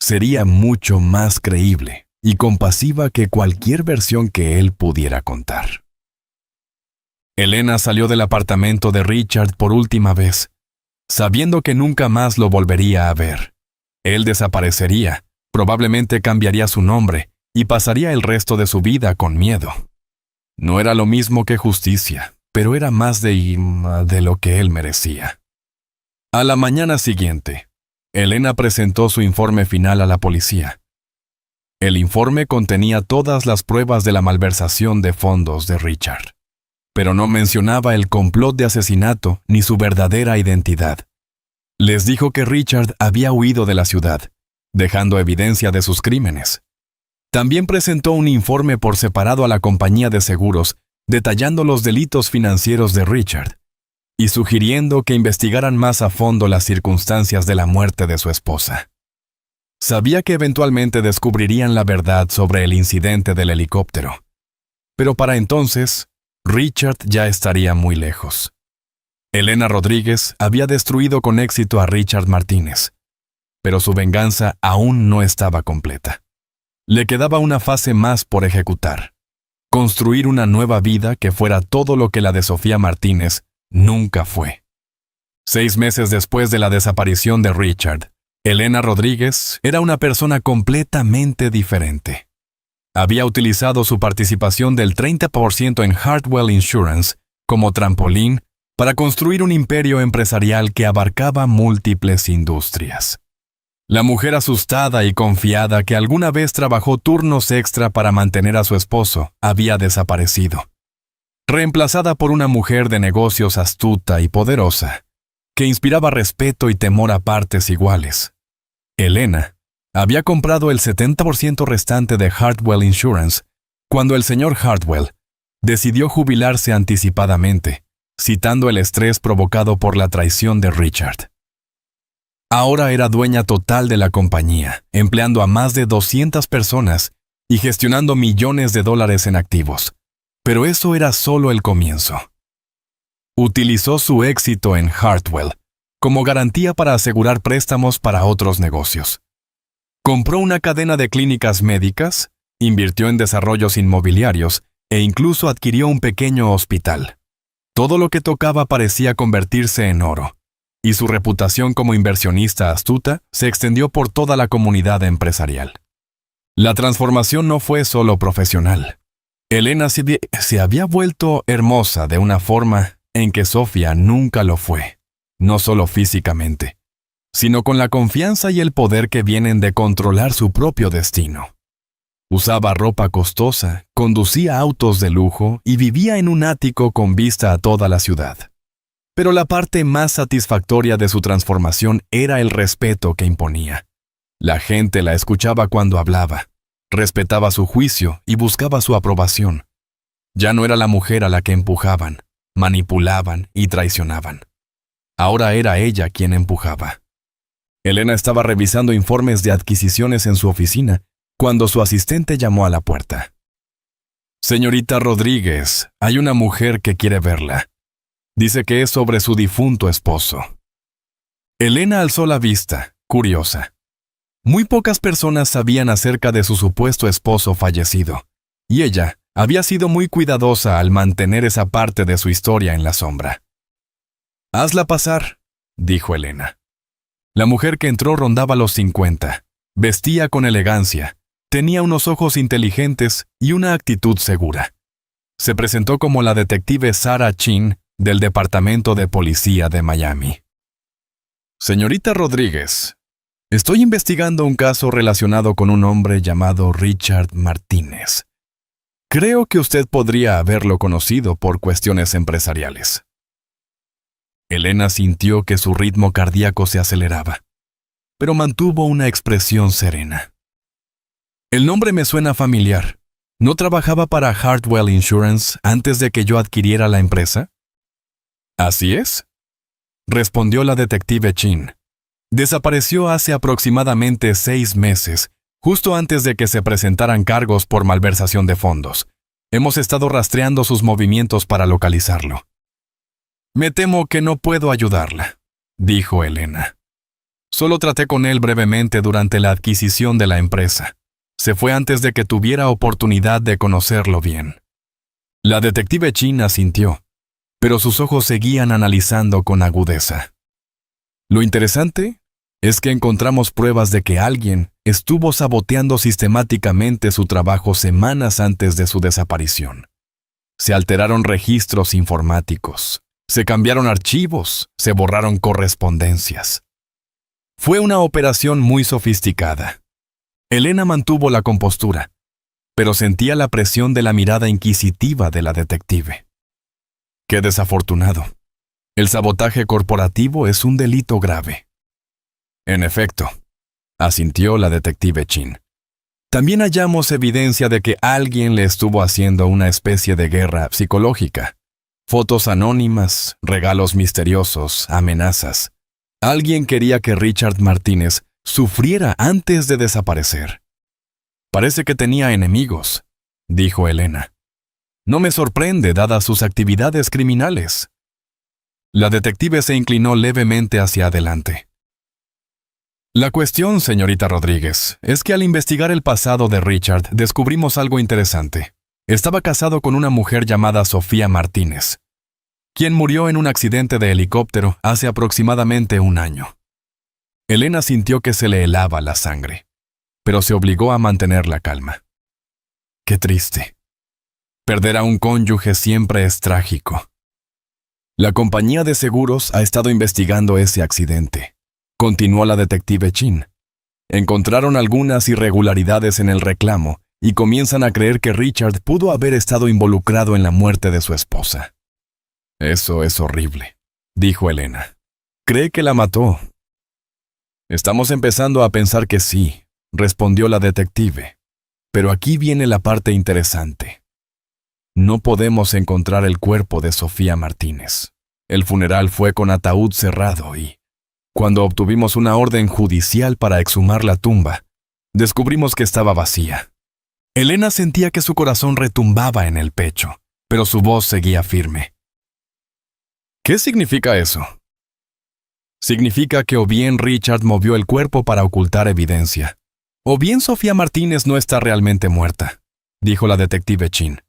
sería mucho más creíble y compasiva que cualquier versión que él pudiera contar. Elena salió del apartamento de Richard por última vez, sabiendo que nunca más lo volvería a ver. Él desaparecería, probablemente cambiaría su nombre y pasaría el resto de su vida con miedo. No era lo mismo que justicia, pero era más de lo que él merecía. A la mañana siguiente, Elena presentó su informe final a la policía. El informe contenía todas las pruebas de la malversación de fondos de Richard, pero no mencionaba el complot de asesinato ni su verdadera identidad. Les dijo que Richard había huido de la ciudad, dejando evidencia de sus crímenes. También presentó un informe por separado a la compañía de seguros, detallando los delitos financieros de Richard y sugiriendo que investigaran más a fondo las circunstancias de la muerte de su esposa. Sabía que eventualmente descubrirían la verdad sobre el incidente del helicóptero, pero para entonces, Richard ya estaría muy lejos. Elena Rodríguez había destruido con éxito a Richard Martínez, pero su venganza aún no estaba completa. Le quedaba una fase más por ejecutar: construir una nueva vida que fuera todo lo que la de Sofía Martínez nunca fue. 6 meses después de la desaparición de Richard, Elena Rodríguez era una persona completamente diferente. Había utilizado su participación del 30% en Hartwell Insurance como trampolín para construir un imperio empresarial que abarcaba múltiples industrias. La mujer asustada y confiada que alguna vez trabajó turnos extra para mantener a su esposo había desaparecido, reemplazada por una mujer de negocios astuta y poderosa, que inspiraba respeto y temor a partes iguales. Elena había comprado el 70% restante de Hartwell Insurance cuando el señor Hartwell decidió jubilarse anticipadamente, citando el estrés provocado por la traición de Richard. Ahora era dueña total de la compañía, empleando a más de 200 personas y gestionando millones de dólares en activos. Pero eso era solo el comienzo. Utilizó su éxito en Hartwell como garantía para asegurar préstamos para otros negocios. Compró una cadena de clínicas médicas, invirtió en desarrollos inmobiliarios e incluso adquirió un pequeño hospital. Todo lo que tocaba parecía convertirse en oro, y su reputación como inversionista astuta se extendió por toda la comunidad empresarial. La transformación no fue solo profesional. Elena se había vuelto hermosa de una forma en que Sofía nunca lo fue, no solo físicamente, sino con la confianza y el poder que vienen de controlar su propio destino. Usaba ropa costosa, conducía autos de lujo y vivía en un ático con vista a toda la ciudad. Pero la parte más satisfactoria de su transformación era el respeto que imponía. La gente la escuchaba cuando hablaba, respetaba su juicio y buscaba su aprobación. Ya no era la mujer a la que empujaban, manipulaban y traicionaban. Ahora era ella quien empujaba. Elena estaba revisando informes de adquisiciones en su oficina cuando su asistente llamó a la puerta. «Señorita Rodríguez, hay una mujer que quiere verla. Dice que es sobre su difunto esposo». Elena alzó la vista, curiosa. Muy pocas personas sabían acerca de su supuesto esposo fallecido, y ella había sido muy cuidadosa al mantener esa parte de su historia en la sombra. «Hazla pasar», dijo Elena. La mujer que entró rondaba los 50, vestía con elegancia, tenía unos ojos inteligentes y una actitud segura. Se presentó como la detective Sarah Chin del Departamento de Policía de Miami. «Señorita Rodríguez, estoy investigando un caso relacionado con un hombre llamado Richard Martínez. Creo que usted podría haberlo conocido por cuestiones empresariales». Elena sintió que su ritmo cardíaco se aceleraba, pero mantuvo una expresión serena. «El nombre me suena familiar. ¿No trabajaba para Hartwell Insurance antes de que yo adquiriera la empresa?» «Así es», respondió la detective Chin. «Desapareció hace aproximadamente 6 meses, justo antes de que se presentaran cargos por malversación de fondos. Hemos estado rastreando sus movimientos para localizarlo». «Me temo que no puedo ayudarla», dijo Elena. «Solo traté con él brevemente durante la adquisición de la empresa. Se fue antes de que tuviera oportunidad de conocerlo bien». La detective Chin asintió, pero sus ojos seguían analizando con agudeza. «Lo interesante es que encontramos pruebas de que alguien estuvo saboteando sistemáticamente su trabajo semanas antes de su desaparición. Se alteraron registros informáticos. Se cambiaron archivos, se borraron correspondencias. Fue una operación muy sofisticada». Elena mantuvo la compostura, pero sentía la presión de la mirada inquisitiva de la detective. «Qué desafortunado. El sabotaje corporativo es un delito grave». «En efecto», asintió la detective Chin. «También hallamos evidencia de que alguien le estuvo haciendo una especie de guerra psicológica. Fotos anónimas, regalos misteriosos, amenazas. Alguien quería que Richard Martínez sufriera antes de desaparecer». «Parece que tenía enemigos», dijo Elena. «No me sorprende, dadas sus actividades criminales». La detective se inclinó levemente hacia adelante. «La cuestión, señorita Rodríguez, es que al investigar el pasado de Richard descubrimos algo interesante. Estaba casado con una mujer llamada Sofía Martínez, quien murió en un accidente de helicóptero hace aproximadamente 1 año». Elena sintió que se le helaba la sangre, pero se obligó a mantener la calma. Qué triste. Perder a un cónyuge siempre es trágico. La compañía de seguros ha estado investigando ese accidente, continuó la detective Chin. Encontraron algunas irregularidades en el reclamo y comienzan a creer que Richard pudo haber estado involucrado en la muerte de su esposa. Eso es horrible, dijo Elena. ¿Cree que la mató? Estamos empezando a pensar que sí, respondió la detective. Pero aquí viene la parte interesante. No podemos encontrar el cuerpo de Sofía Martínez. El funeral fue con ataúd cerrado y, cuando obtuvimos una orden judicial para exhumar la tumba, descubrimos que estaba vacía. Elena sentía que su corazón retumbaba en el pecho, pero su voz seguía firme. ¿Qué significa eso? Significa que o bien Richard movió el cuerpo para ocultar evidencia, o bien Sofía Martínez no está realmente muerta, dijo la detective Chin.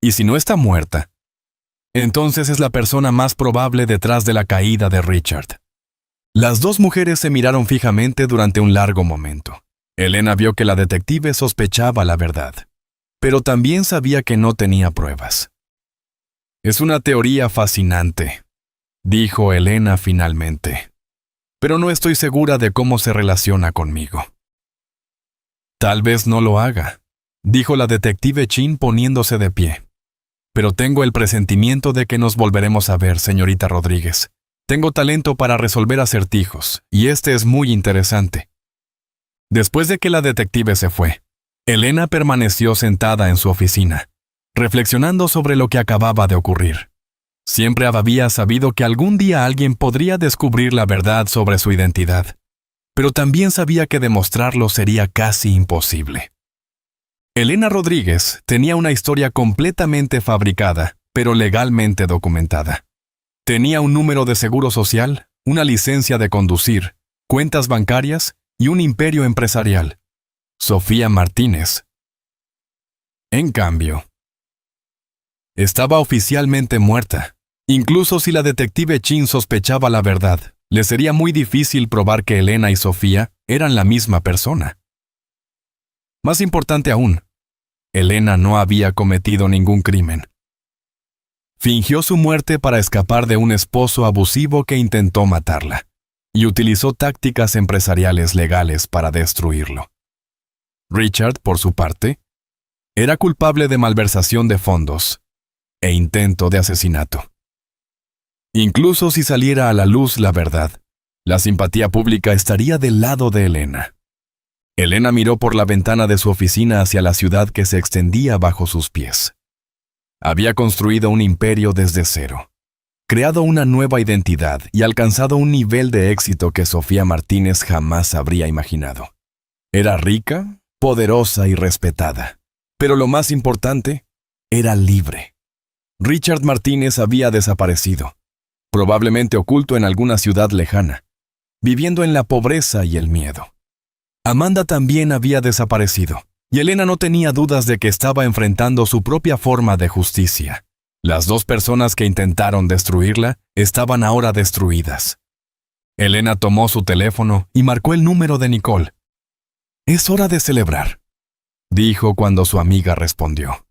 Y si no está muerta, entonces es la persona más probable detrás de la caída de Richard. Las dos mujeres se miraron fijamente durante un largo momento. Elena vio que la detective sospechaba la verdad, pero también sabía que no tenía pruebas. Es una teoría fascinante, dijo Elena finalmente, pero no estoy segura de cómo se relaciona conmigo. Tal vez no lo haga, dijo la detective Chin poniéndose de pie. Pero tengo el presentimiento de que nos volveremos a ver, señorita Rodríguez. Tengo talento para resolver acertijos, y este es muy interesante. Después de que la detective se fue, Elena permaneció sentada en su oficina, reflexionando sobre lo que acababa de ocurrir. Siempre había sabido que algún día alguien podría descubrir la verdad sobre su identidad, pero también sabía que demostrarlo sería casi imposible. Elena Rodríguez tenía una historia completamente fabricada, pero legalmente documentada. Tenía un número de seguro social, una licencia de conducir, cuentas bancarias y un imperio empresarial. Sofía Martínez. En cambio, estaba oficialmente muerta. Incluso si la detective Chin sospechaba la verdad, le sería muy difícil probar que Elena y Sofía eran la misma persona. Más importante aún, Elena no había cometido ningún crimen. Fingió su muerte para escapar de un esposo abusivo que intentó matarla, y utilizó tácticas empresariales legales para destruirlo. Richard, por su parte, era culpable de malversación de fondos e intento de asesinato. Incluso si saliera a la luz la verdad, la simpatía pública estaría del lado de Elena. Elena miró por la ventana de su oficina hacia la ciudad que se extendía bajo sus pies. Había construido un imperio desde cero, creado una nueva identidad y alcanzado un nivel de éxito que Sofía Martínez jamás habría imaginado. Era rica, poderosa y respetada, pero lo más importante, era libre. Richard Martínez había desaparecido, probablemente oculto en alguna ciudad lejana, viviendo en la pobreza y el miedo. Amanda también había desaparecido, y Elena no tenía dudas de que estaba enfrentando su propia forma de justicia. Las dos personas que intentaron destruirla estaban ahora destruidas. Elena tomó su teléfono y marcó el número de Nicole. «Es hora de celebrar», dijo cuando su amiga respondió.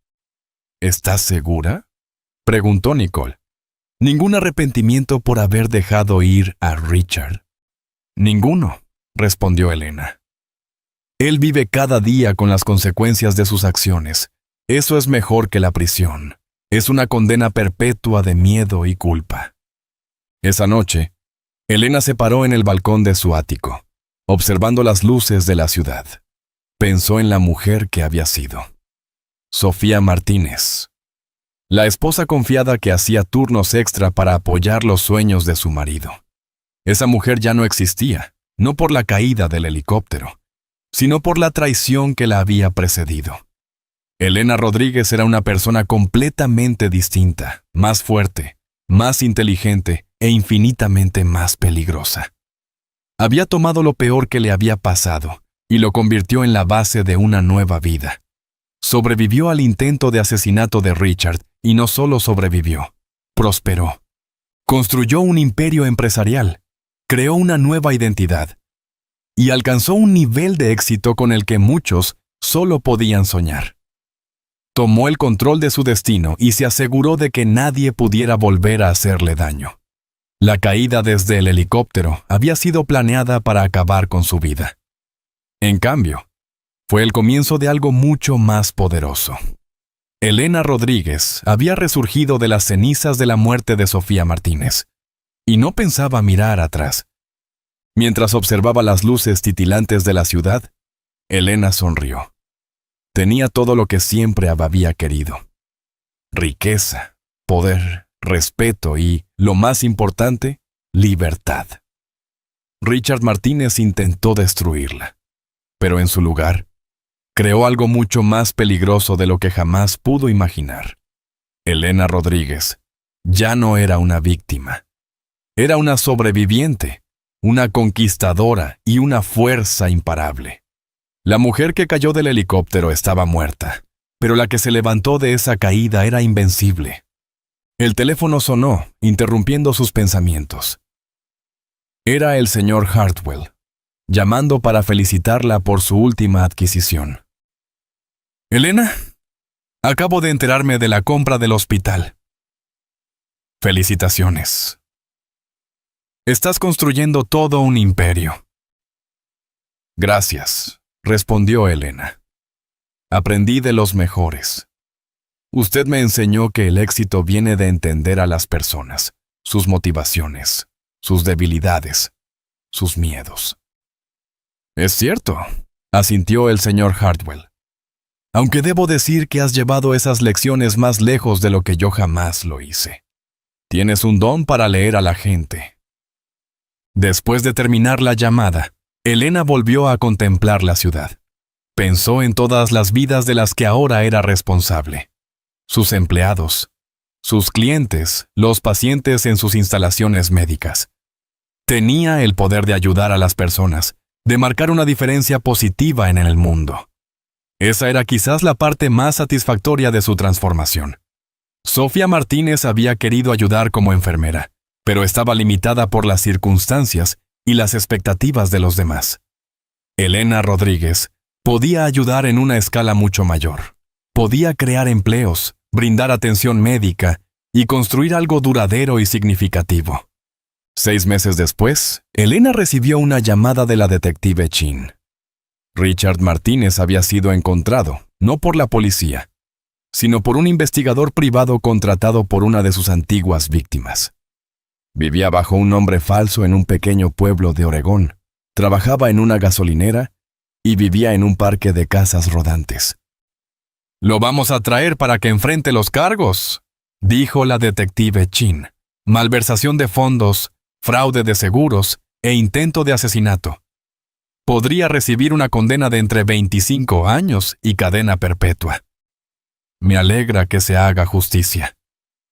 «¿Estás segura?», preguntó Nicole. «¿Ningún arrepentimiento por haber dejado ir a Richard?» «Ninguno», respondió Elena. Él vive cada día con las consecuencias de sus acciones. Eso es mejor que la prisión. Es una condena perpetua de miedo y culpa. Esa noche, Elena se paró en el balcón de su ático, observando las luces de la ciudad. Pensó en la mujer que había sido. Sofía Martínez, la esposa confiada que hacía turnos extra para apoyar los sueños de su marido. Esa mujer ya no existía, no por la caída del helicóptero, sino por la traición que la había precedido. Elena Rodríguez era una persona completamente distinta, más fuerte, más inteligente e infinitamente más peligrosa. Había tomado lo peor que le había pasado y lo convirtió en la base de una nueva vida. Sobrevivió al intento de asesinato de Richard y no solo sobrevivió, prosperó. Construyó un imperio empresarial, creó una nueva identidad y alcanzó un nivel de éxito con el que muchos solo podían soñar. tomó el control de su destino y se aseguró de que nadie pudiera volver a hacerle daño. La caída desde el helicóptero había sido planeada para acabar con su vida. En cambio, fue el comienzo de algo mucho más poderoso. Elena Rodríguez había resurgido de las cenizas de la muerte de Sofía Martínez, y no pensaba mirar atrás. Mientras observaba las luces titilantes de la ciudad, Elena sonrió. Tenía todo lo que siempre había querido: riqueza, poder, respeto y, lo más importante, libertad. Richard Martínez intentó destruirla, pero en su lugar, creó algo mucho más peligroso de lo que jamás pudo imaginar. Elena Rodríguez ya no era una víctima. Era una sobreviviente, una conquistadora y una fuerza imparable. La mujer que cayó del helicóptero estaba muerta, pero la que se levantó de esa caída era invencible. El teléfono sonó, interrumpiendo sus pensamientos. Era el señor Hartwell, llamando para felicitarla por su última adquisición. «Elena, acabo de enterarme de la compra del hospital». «Felicitaciones. Estás construyendo todo un imperio». «Gracias», respondió Elena. «Aprendí de los mejores. Usted me enseñó que el éxito viene de entender a las personas, sus motivaciones, sus debilidades, sus miedos». «Es cierto», asintió el señor Hartwell. «Aunque debo decir que has llevado esas lecciones más lejos de lo que yo jamás lo hice. Tienes un don para leer a la gente». Después de terminar la llamada, Elena volvió a contemplar la ciudad. Pensó en todas las vidas de las que ahora era responsable. Sus empleados, sus clientes, los pacientes en sus instalaciones médicas. Tenía el poder de ayudar a las personas, de marcar una diferencia positiva en el mundo. Esa era quizás la parte más satisfactoria de su transformación. Sofía Martínez había querido ayudar como enfermera, pero estaba limitada por las circunstancias y las expectativas de los demás. Elena Rodríguez podía ayudar en una escala mucho mayor. Podía crear empleos, brindar atención médica y construir algo duradero y significativo. 6 meses después, Elena recibió una llamada de la detective Chin. Richard Martínez había sido encontrado, no por la policía, sino por un investigador privado contratado por una de sus antiguas víctimas. Vivía bajo un nombre falso en un pequeño pueblo de Oregón, trabajaba en una gasolinera y vivía en un parque de casas rodantes. «Lo vamos a traer para que enfrente los cargos», dijo la detective Chin. «Malversación de fondos, fraude de seguros e intento de asesinato. Podría recibir una condena de entre 25 años y cadena perpetua». «Me alegra que se haga justicia»,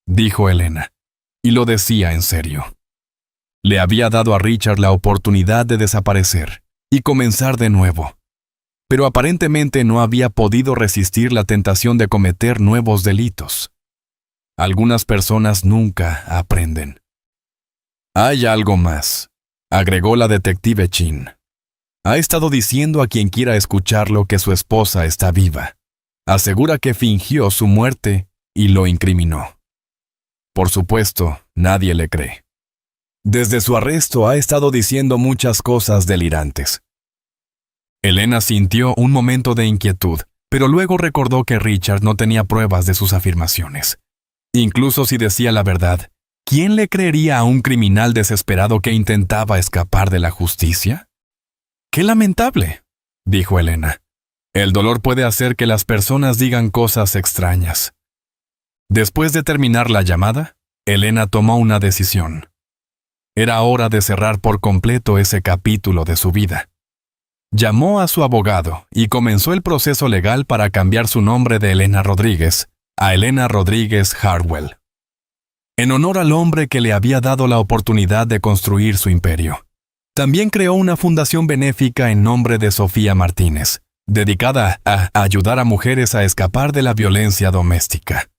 dijo Elena, y lo decía en serio. Le había dado a Richard la oportunidad de desaparecer y comenzar de nuevo, pero aparentemente no había podido resistir la tentación de cometer nuevos delitos. Algunas personas nunca aprenden. «Hay algo más», agregó la detective Chin. «Ha estado diciendo a quien quiera escucharlo que su esposa está viva. Asegura que fingió su muerte y lo incriminó. Por supuesto, nadie le cree. Desde su arresto ha estado diciendo muchas cosas delirantes». Elena sintió un momento de inquietud, pero luego recordó que Richard no tenía pruebas de sus afirmaciones. Incluso si decía la verdad, ¿quién le creería a un criminal desesperado que intentaba escapar de la justicia? «Qué lamentable», dijo Elena. «El dolor puede hacer que las personas digan cosas extrañas». Después de terminar la llamada, Elena tomó una decisión. Era hora de cerrar por completo ese capítulo de su vida. Llamó a su abogado y comenzó el proceso legal para cambiar su nombre de Elena Rodríguez a Elena Rodríguez Hartwell, en honor al hombre que le había dado la oportunidad de construir su imperio. También creó una fundación benéfica en nombre de Sofía Martínez, dedicada a ayudar a mujeres a escapar de la violencia doméstica.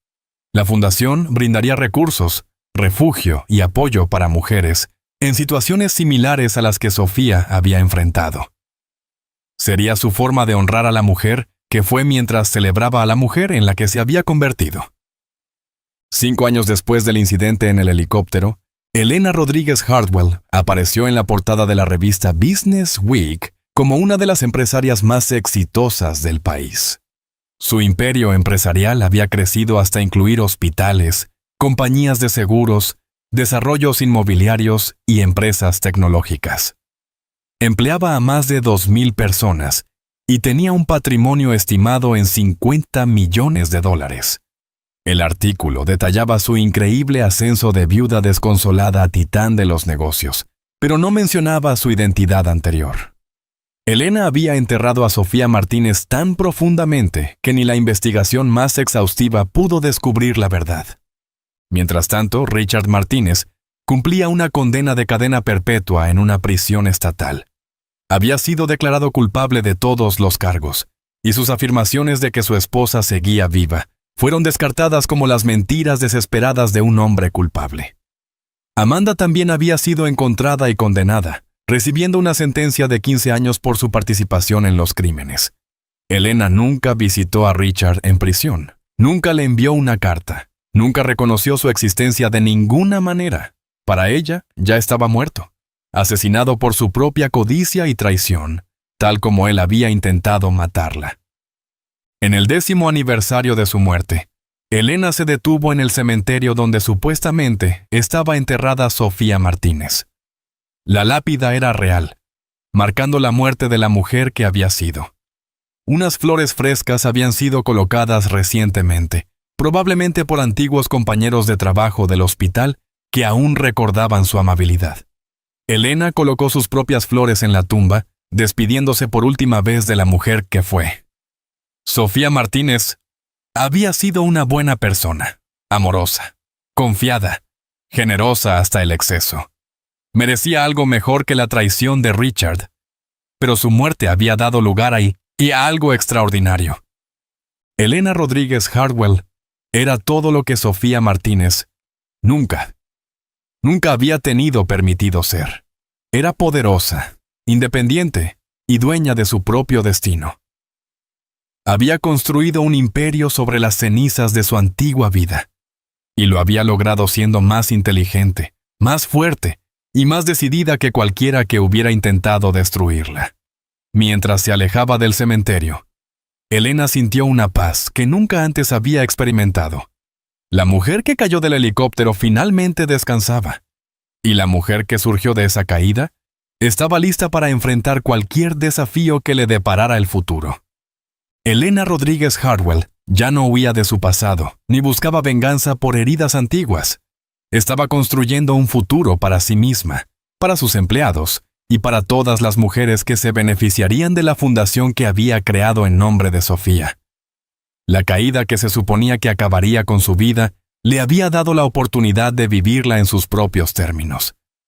La fundación brindaría recursos, refugio y apoyo para mujeres en situaciones similares a las que Sofía había enfrentado. Sería su forma de honrar a la mujer que fue mientras celebraba a la mujer en la que se había convertido. 5 años después del incidente en el helicóptero, Elena Rodríguez Hartwell apareció en la portada de la revista Business Week como una de las empresarias más exitosas del país. Su imperio empresarial había crecido hasta incluir hospitales, compañías de seguros, desarrollos inmobiliarios y empresas tecnológicas. Empleaba a más de 2,000 personas y tenía un patrimonio estimado en $50 millones. El artículo detallaba su increíble ascenso de viuda desconsolada a titán de los negocios, pero no mencionaba su identidad anterior. Elena había enterrado a Sofía Martínez tan profundamente que ni la investigación más exhaustiva pudo descubrir la verdad. Mientras tanto, Richard Martínez cumplía una condena de cadena perpetua en una prisión estatal. Había sido declarado culpable de todos los cargos, y sus afirmaciones de que su esposa seguía viva fueron descartadas como las mentiras desesperadas de un hombre culpable. Amanda también había sido encontrada y condenada, recibiendo una sentencia de 15 años por su participación en los crímenes. Elena nunca visitó a Richard en prisión, nunca le envió una carta, nunca reconoció su existencia de ninguna manera. Para ella, ya estaba muerto, asesinado por su propia codicia y traición, tal como él había intentado matarla. En el 10º aniversario de su muerte, Elena se detuvo en el cementerio donde supuestamente estaba enterrada Sofía Martínez. La lápida era real, marcando la muerte de la mujer que había sido. Unas flores frescas habían sido colocadas recientemente, probablemente por antiguos compañeros de trabajo del hospital que aún recordaban su amabilidad. Elena colocó sus propias flores en la tumba, despidiéndose por última vez de la mujer que fue. Sofía Martínez había sido una buena persona, amorosa, confiada, generosa hasta el exceso. Merecía algo mejor que la traición de Richard, pero su muerte había dado lugar a algo extraordinario. Elena Rodríguez Hartwell era todo lo que Sofía Martínez nunca había tenido permitido ser. Era poderosa, independiente y dueña de su propio destino. Había construido un imperio sobre las cenizas de su antigua vida, y lo había logrado siendo más inteligente, más fuerte y más decidida que cualquiera que hubiera intentado destruirla. Mientras se alejaba del cementerio, Elena sintió una paz que nunca antes había experimentado. La mujer que cayó del helicóptero finalmente descansaba, y la mujer que surgió de esa caída estaba lista para enfrentar cualquier desafío que le deparara el futuro. Elena Rodríguez Hartwell ya no huía de su pasado, ni buscaba venganza por heridas antiguas. Estaba construyendo un futuro para sí misma, para sus empleados y para todas las mujeres que se beneficiarían de la fundación que había creado en nombre de Sofía. La caída que se suponía que acabaría con su vida le había dado la oportunidad de vivirla en sus propios términos.